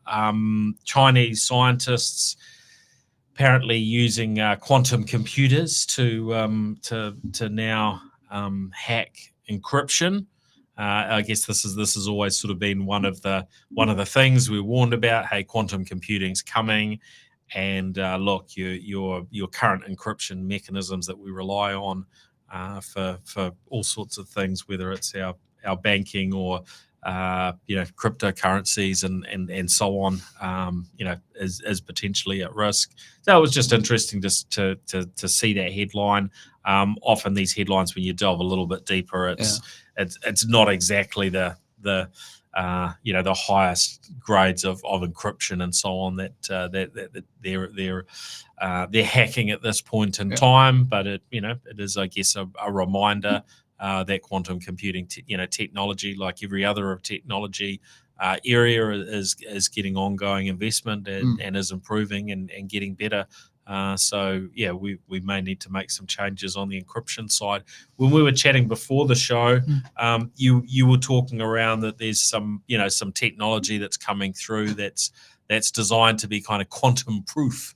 Chinese scientists apparently using quantum computers to now hack encryption. I guess this has always sort of been one of the things we warned about. Hey, quantum computing's coming, and look, your current encryption mechanisms that we rely on for all sorts of things, whether it's our banking or cryptocurrencies and so on, is potentially at risk. So it was just interesting to see that headline. Often these headlines, when you delve a little bit deeper, it's not exactly the highest grades of encryption and so on that they're hacking at this point in time. But it is, I guess, a reminder that quantum computing technology, like every other technology area, is getting ongoing investment and is improving and getting better. We may need to make some changes on the encryption side. When we were chatting before the show, you were talking around that there's some technology that's coming through that's designed to be kind of quantum proof.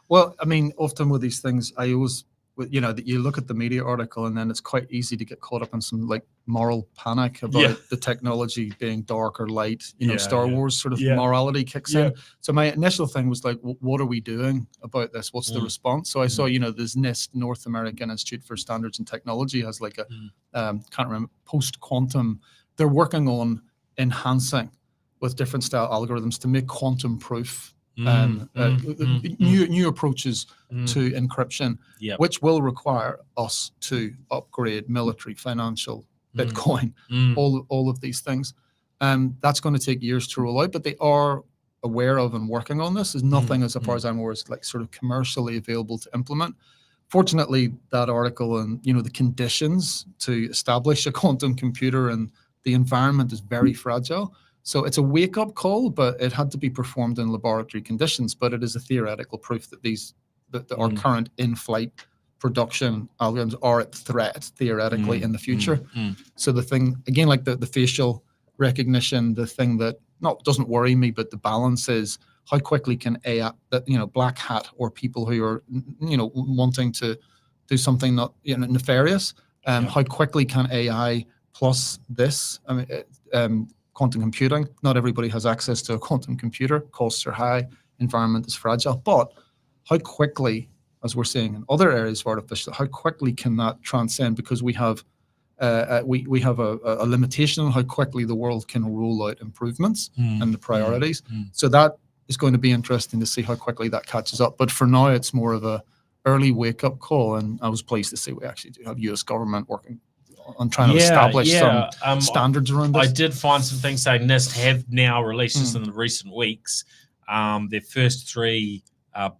Well, I mean, often with these things, I always, that you look at the media article and then it's quite easy to get caught up in some like moral panic about the technology being dark or light. Star Wars sort of morality kicks in. So my initial thing was like, what are we doing about this? What's the response? So I saw, there's NIST, North American Institute for Standards and Technology, has like a can't remember, post-quantum. They're working on enhancing with different style algorithms to make quantum proof new approaches to encryption, which will require us to upgrade military, financial, Bitcoin, all of these things. That's going to take years to roll out, but they are aware of and working on this. There's nothing, as far as I'm aware, is like sort of commercially available to implement. Fortunately, that article and the conditions to establish a quantum computer and the environment is very fragile. So it's a wake-up call, but it had to be performed in laboratory conditions. But it is a theoretical proof that our current in-flight production algorithms are at threat theoretically in the future. So the thing, again, like the facial recognition, the thing that doesn't worry me, but the balance is how quickly can AI, that, you know, black hat or people who are, you know, wanting to do something not, you know, nefarious, how quickly can AI plus this, I mean, quantum computing, not everybody has access to a quantum computer, costs are high, environment is fragile, but how quickly, as we're seeing in other areas of artificial, how quickly can that transcend? Because we have we have a limitation on how quickly the world can roll out improvements and the priorities. So that is going to be interesting to see how quickly that catches up. But for now, it's more of a early wake-up call, and I was pleased to see we actually do have US government working on trying to establish some standards around this. I did find some things saying NIST have now released this in the recent weeks, their first 3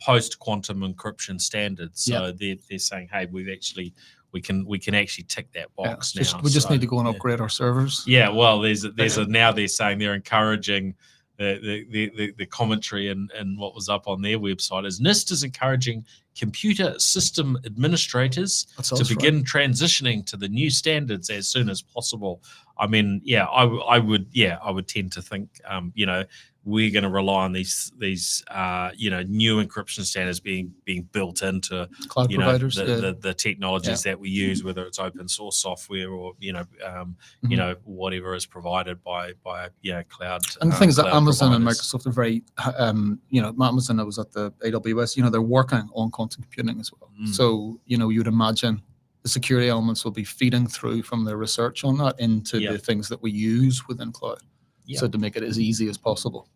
post-quantum encryption standards. So they're saying, hey, we can actually tick that box now. We just need to go and upgrade our servers. Yeah, well, now they're saying they're encouraging the commentary and what was up on their website is NIST is encouraging computer system administrators to begin transitioning to the new standards as soon as possible. I mean, I would tend to think, you know, we're going to rely on these you know, new encryption standards being built into cloud providers, the technologies that we use, whether it's open source software or you know whatever is provided by cloud. And the thing is that Amazon providers. and Microsoft are very you know, Amazon, I was at the AWS, you know, they're working on quantum computing as well. So you know, you'd imagine the security elements will be feeding through from their research on that into the things that we use within cloud. So to make it as easy as possible.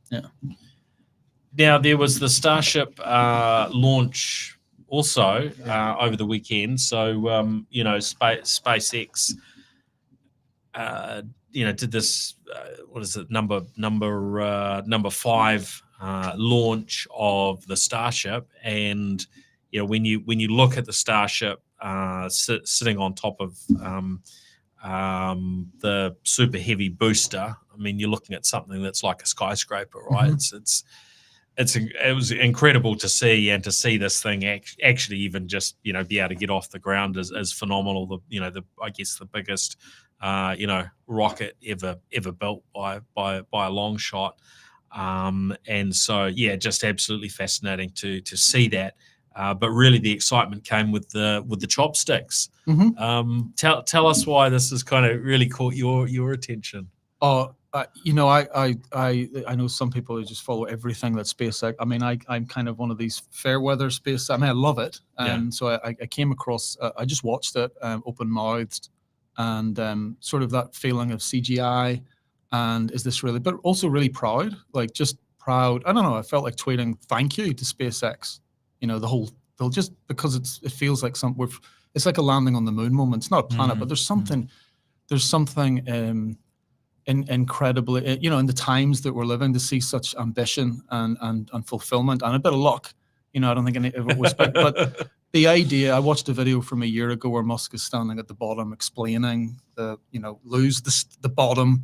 Now there was the Starship launch also over the weekend. So you know, SpaceX you know, did this what is it, number 5 launch of the Starship, and you know, when you look at the Starship sitting on top of the super heavy booster, I mean, you're looking at something that's like a skyscraper, right? It was incredible to see, and to see this thing actually even just, you know, be able to get off the ground is phenomenal. I guess the biggest you know, rocket ever built by a long shot, and so just absolutely fascinating to see that. But really, the excitement came with the chopsticks. Tell us why this has kind of really caught your attention. You know, I know some people who just follow everything that SpaceX. I mean, I'm kind of one of these fair weather space. I mean, I love it, and so I came across. I just watched it, open mouthed, and sort of that feeling of CGI, and is this really? But also really proud, like just proud. I don't know. I felt like tweeting thank you to SpaceX. You know, they'll just, because it feels like it's like a landing on the moon moment. It's not a planet, but there's something incredibly, you know, in the times that we're living, to see such ambition and fulfillment and a bit of luck. You know, I don't think any of it was, but the idea, I watched a video from a year ago where Musk is standing at the bottom explaining lose the bottom,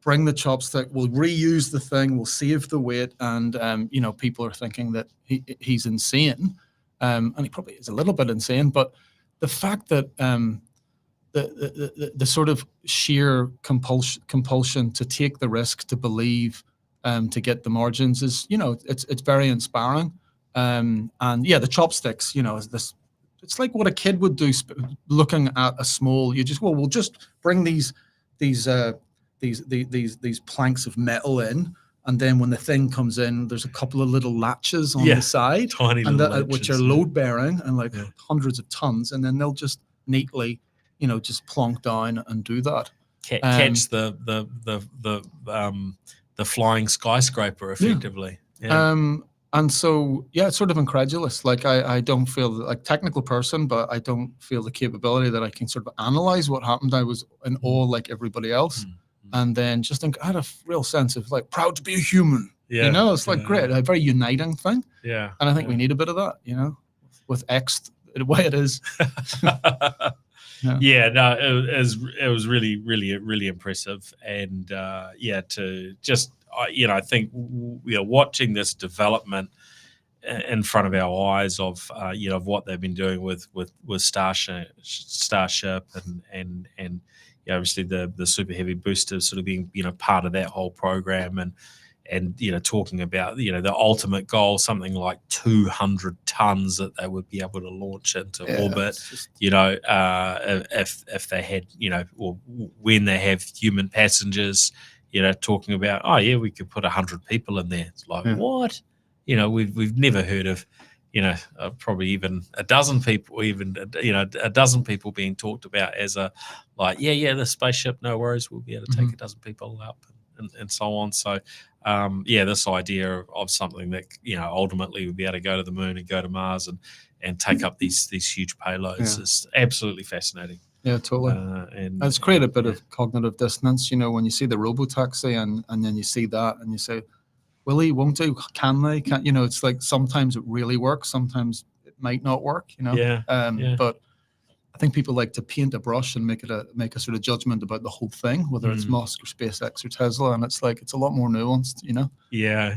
bring the chopstick, we'll reuse the thing, we'll save the weight, and you know, people are thinking that he's insane, and he probably is a little bit insane, but the fact that the sort of sheer compulsion to take the risk, to believe, to get the margins is, you know, it's very inspiring, and the chopsticks, you know, is this. It's like what a kid would do, looking at a small. We'll just bring these planks of metal in, and then when the thing comes in, there's a couple of little latches on the side, tiny little latches, which are load bearing and like hundreds of tons, and then they'll just neatly, you know, just plonk down and do that. Catch the flying skyscraper effectively. And so, it's sort of incredulous. Like I don't feel like technical person, but I don't feel the capability that I can sort of analyze what happened. I was in awe like everybody else. And then just think, I had a real sense of like proud to be a human. You know, it's like great, a very uniting thing. And I think we need a bit of that, you know, with X the way it is. It was really impressive, and to just you know, I think, you know, watching this development in front of our eyes of of what they've been doing with Starship and obviously the super heavy boosters sort of being part of that whole program, and talking about the ultimate goal, something like 200 tons that they would be able to launch into orbit. If they had or when they have human passengers, talking about, oh yeah, we could put 100 people in there. It's like, what? We've never heard of probably even a dozen people, a dozen people being talked about as a the spaceship, no worries, we'll be able to take a dozen people up and so on. So this idea of something that ultimately we'll be able to go to the moon and go to Mars and take up these huge payloads is absolutely fascinating. Yeah, totally. And it's created a bit of cognitive dissonance, when you see the Robotaxi and then you see that and you say, will he, won't he, can they, it's like sometimes it really works, sometimes it might not work, But I think people like to paint a brush and make a sort of judgment about the whole thing, whether it's Musk or SpaceX or Tesla, and it's like it's a lot more nuanced,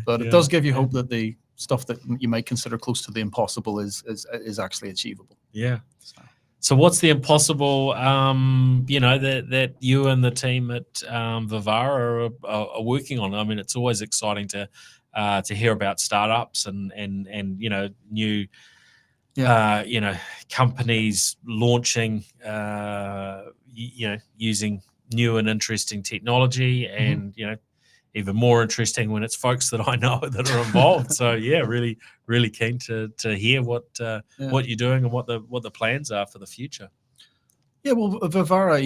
But it does give you hope that the stuff that you might consider close to the impossible is actually achievable. Yeah. So what's the impossible, that you and the team at Vivara are working on? I mean, it's always exciting to hear about startups and new companies launching, using new and interesting technology, and even more interesting when it's folks that I know that are involved. So really, really keen to hear what you're doing and what the plans are for the future. Yeah, well, Vivara,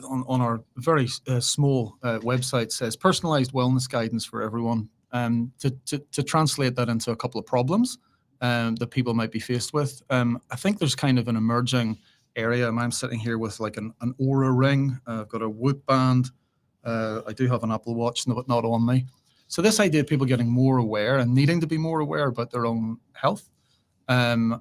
on our very small website says personalized wellness guidance for everyone. To translate that into a couple of problems that people might be faced with, I think there's kind of an emerging area, and I'm sitting here with like an Aura ring. I've got a Whoop band. I do have an Apple Watch, but not on me. So this idea of people getting more aware and needing to be more aware about their own health, and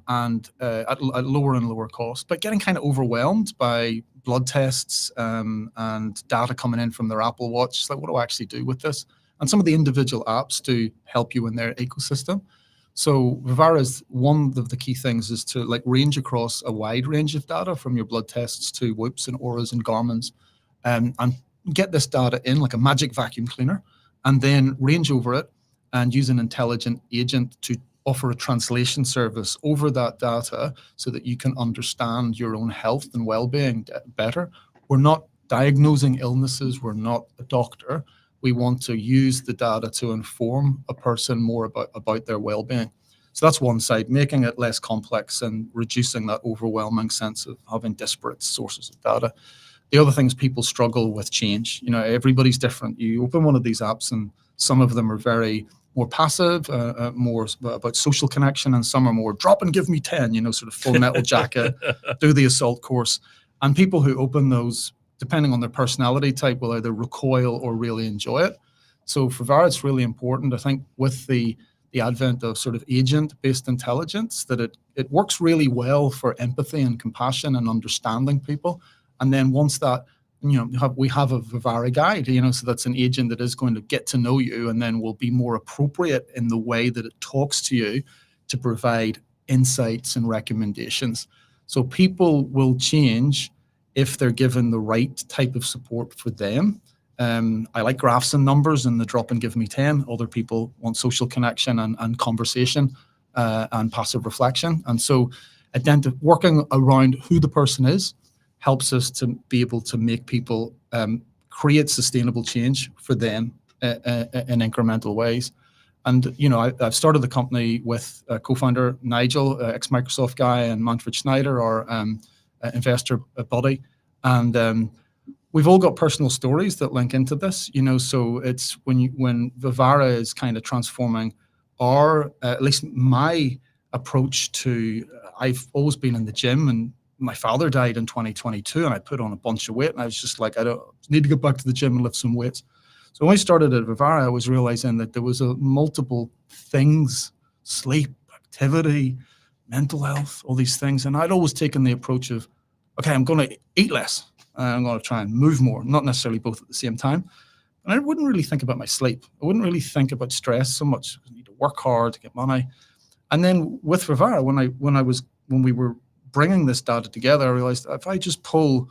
at lower and lower cost, but getting kind of overwhelmed by blood tests and data coming in from their Apple Watch. It's like, what do I actually do with this? And some of the individual apps do help you in their ecosystem. So Vivara's one of the key things is to range across a wide range of data, from your blood tests to Whoops and Auras and Garmin's, and get this data in like a magic vacuum cleaner, and then range over it and use an intelligent agent to offer a translation service over that data so that you can understand your own health and well-being better. We're not diagnosing illnesses. We're not a doctor. We want to use the data to inform a person more about their well-being. So that's one side, making it less complex and reducing that overwhelming sense of having disparate sources of data. The other thing is people struggle with change. Everybody's different. You open one of these apps and some of them are very more passive, more about social connection, and some are more drop and give me 10, sort of full metal jacket, do the assault course. And people who open those, depending on their personality type, will either recoil or really enjoy it. So for Vivara, it's really important, I think, with the advent of sort of agent-based intelligence, that it works really well for empathy and compassion and understanding people. And then once that, we have a Vivara guide, so that's an agent that is going to get to know you and then will be more appropriate in the way that it talks to you to provide insights and recommendations. So people will change if they're given the right type of support for them. I like graphs and numbers and the drop and give me 10. Other people want social connection and conversation and passive reflection. And so working around who the person is helps us to be able to make people create sustainable change for them in incremental ways. And, I've started the company with co-founder Nigel, ex-Microsoft guy, and Manfred Schneider, our investor buddy. And we've all got personal stories that link into this, so it's when Vivara is kind of transforming at least my approach to, I've always been in the gym, and my father died in 2022 and I put on a bunch of weight, and I was just like, I don't need to get back to the gym and lift some weights. So when I started at Vivara, I was realizing that there was multiple things, sleep, activity, mental health, all these things. And I'd always taken the approach of, okay, I'm going to eat less. I'm going to try and move more, not necessarily both at the same time. And I wouldn't really think about my sleep. I wouldn't really think about stress so much. I need to work hard to get money. And then with Vivara, when we were bringing this data together, I realized if I just pull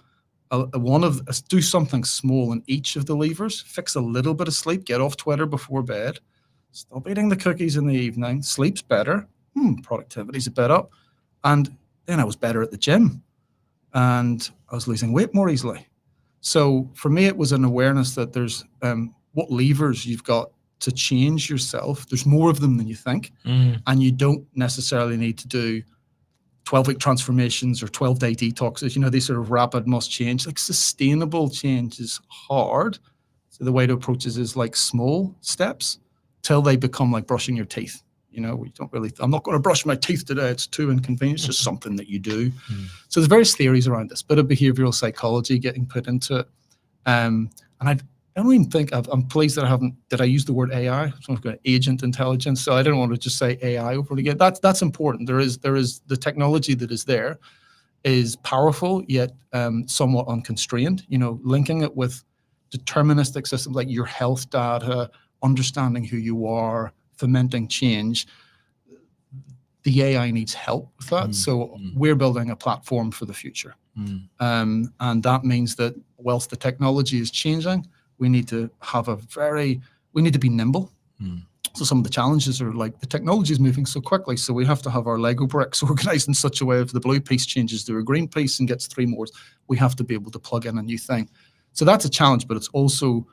do something small in each of the levers, fix a little bit of sleep, get off Twitter before bed, stop eating the cookies in the evening, sleep's better, productivity's a bit up, and then I was better at the gym, and I was losing weight more easily. So for me, it was an awareness that there's what levers you've got to change yourself. There's more of them than you think, and you don't necessarily need to do 12-week transformations or 12-day detoxes, these sort of rapid must change. Like sustainable change is hard. So the way to approach it is like small steps till they become like brushing your teeth. I'm not going to brush my teeth today. It's too inconvenient. It's just something that you do. So there's various theories around this, bit of behavioral psychology getting put into it. And I don't even think I'm pleased that did I use the word AI? So I've got agent intelligence. So I don't want to just say AI over again. That's important. There is the technology that is there is powerful, yet somewhat unconstrained, linking it with deterministic systems like your health data, understanding who you are, fomenting change. The AI needs help with that. So we're building a platform for the future. And that means that whilst the technology is changing, we need to be nimble. So some of the challenges are like the technology is moving so quickly. So we have to have our Lego bricks organized in such a way if the blue piece changes to a green piece and gets 3 more, we have to be able to plug in a new thing. So that's a challenge, but it's also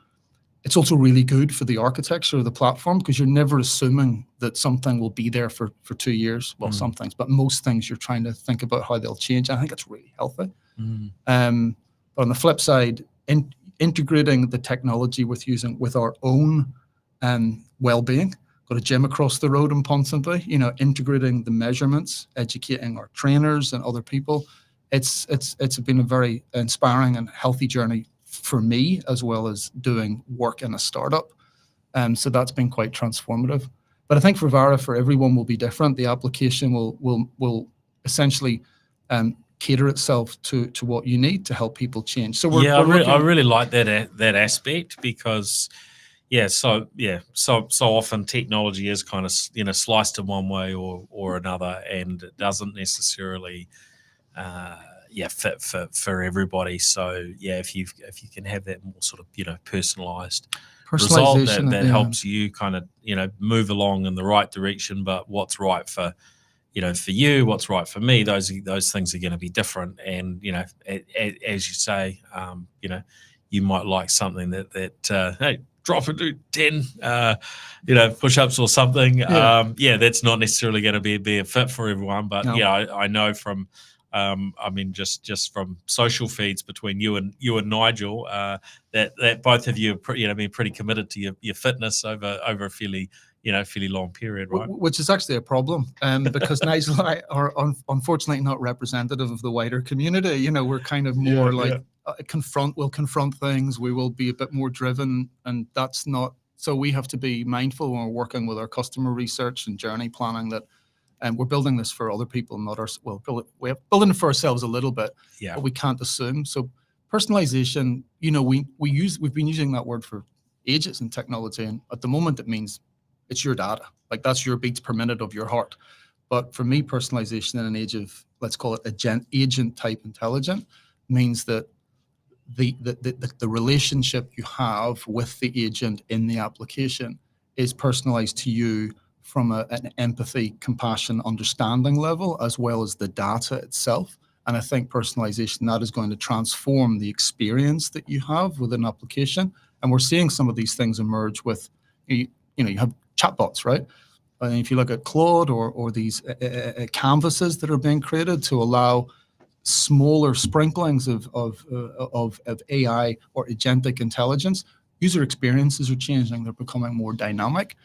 really good for the architecture of the platform because you're never assuming that something will be there for 2 years. Well, some things, but most things you're trying to think about how they'll change. I think it's really healthy. But on the flip side, integrating the technology with our own well-being. Got a gym across the road in Ponsonby. Integrating the measurements, educating our trainers and other people. It's been a very inspiring and healthy journey for me, as well as doing work in a startup. So that's been quite transformative. But I think for Vivara, for everyone will be different. The application will essentially cater itself to what you need to help people change. So I really like that aspect because so often technology is kind of sliced in one way or another, and it doesn't necessarily fit for everybody. So if you can have that more sort of personalized result that helps you kind of move along in the right direction, but what's right for for you, what's right for me, those things are going to be different. And as you say, you might like something that hey, drop it to 10 push-ups or something. That's not necessarily going to be a fit for everyone, but no. I know from just from social feeds between you and Nigel, that both of you have been pretty committed to your fitness over a fairly long period, right? Which is actually a problem, because Nigel and I are unfortunately not representative of the wider community. We're kind of more we'll confront things, we will be a bit more driven, and that's not. So we have to be mindful when we're working with our customer research and journey planning that. And we're building this for other people, not we're building it for ourselves a little bit, but we can't assume. So personalization, we've been using that word for ages in technology, and at the moment it means it's your data, like that's your beats per minute of your heart. But for me, personalization in an age of, let's call it agent type intelligent, means that the relationship you have with the agent in the application is personalized to you from an empathy, compassion, understanding level, as well as the data itself. And I think personalization, that is going to transform the experience that you have with an application. And we're seeing some of these things emerge with, you have chatbots, right? And if you look at Claude or these canvases that are being created to allow smaller sprinklings of AI or agentic intelligence, user experiences are changing. They're becoming more dynamic.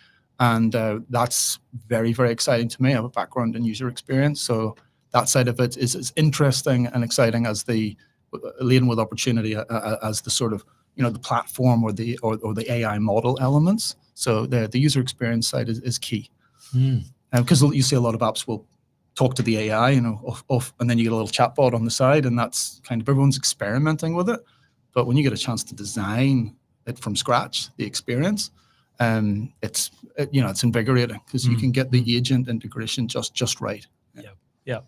And that's very, very exciting to me. I have a background in user experience, so that side of it is as interesting and exciting as the laden with opportunity as the sort of the platform or the AI model elements. So the user experience side is key, because you see a lot of apps will talk to the AI, and then you get a little chatbot on the side, and that's kind of everyone's experimenting with it. But when you get a chance to design it from scratch, the experience. it's invigorating because you can get the agent integration just right. Yeah.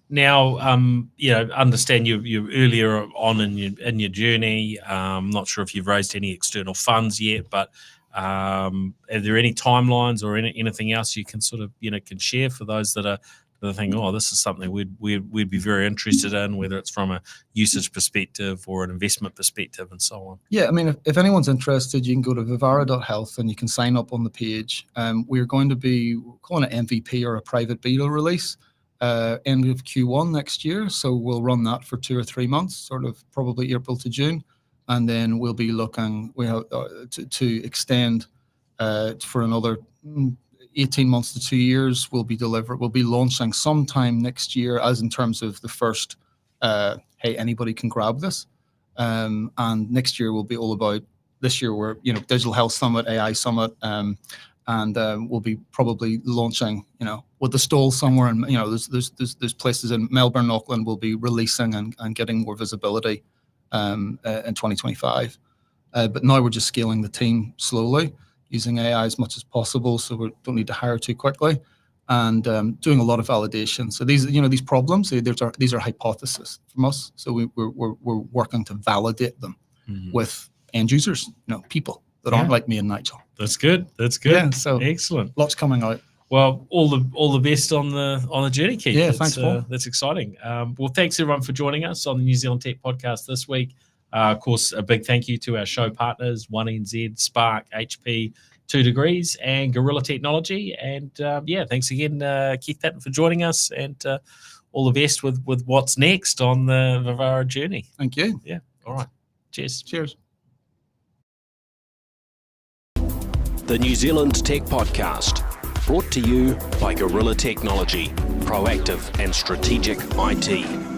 Now, understand you're earlier on in your journey. I'm not sure if you've raised any external funds yet, but are there any timelines or anything else you can sort of can share for those that are thinking, oh, this is something we'd be very interested in, whether it's from a usage perspective or an investment perspective, and so on? Yeah, I mean, if anyone's interested, you can go to vivara.health and you can sign up on the page. We're going to be calling it MVP or a private beta release. End of Q1 next year, so we'll run that for 2 or 3 months, sort of probably April to June, and then we'll be looking to extend for another 18 months to 2 years. We'll be launching sometime next year, as in terms of the first hey, anybody can grab this, and next year will be all about. This year we're Digital Health Summit, AI Summit, and we'll be probably launching, with the stall somewhere, and there's places in Melbourne, Auckland. We'll be releasing and getting more visibility in 2025. But now we're just scaling the team slowly, using AI as much as possible, so we don't need to hire too quickly, and doing a lot of validation. So these problems, these are hypotheses from us. So we're working to validate them with end users, people that aren't like me and Nigel. That's good. Yeah, so excellent. Lots coming out. Well, all the best on the journey, Keith. Yeah, thanks, Paul. That's exciting. Well, thanks everyone for joining us on the New Zealand Tech Podcast this week. Of course, a big thank you to our show partners, 1NZ, Spark, HP, 2 Degrees, and Gorilla Technology. And thanks again, Keith Patton, for joining us, and all the best with what's next on the Vivara journey. Thank you. Yeah. All right. Cheers. The New Zealand Tech Podcast, brought to you by Gorilla Technology, proactive and strategic IT.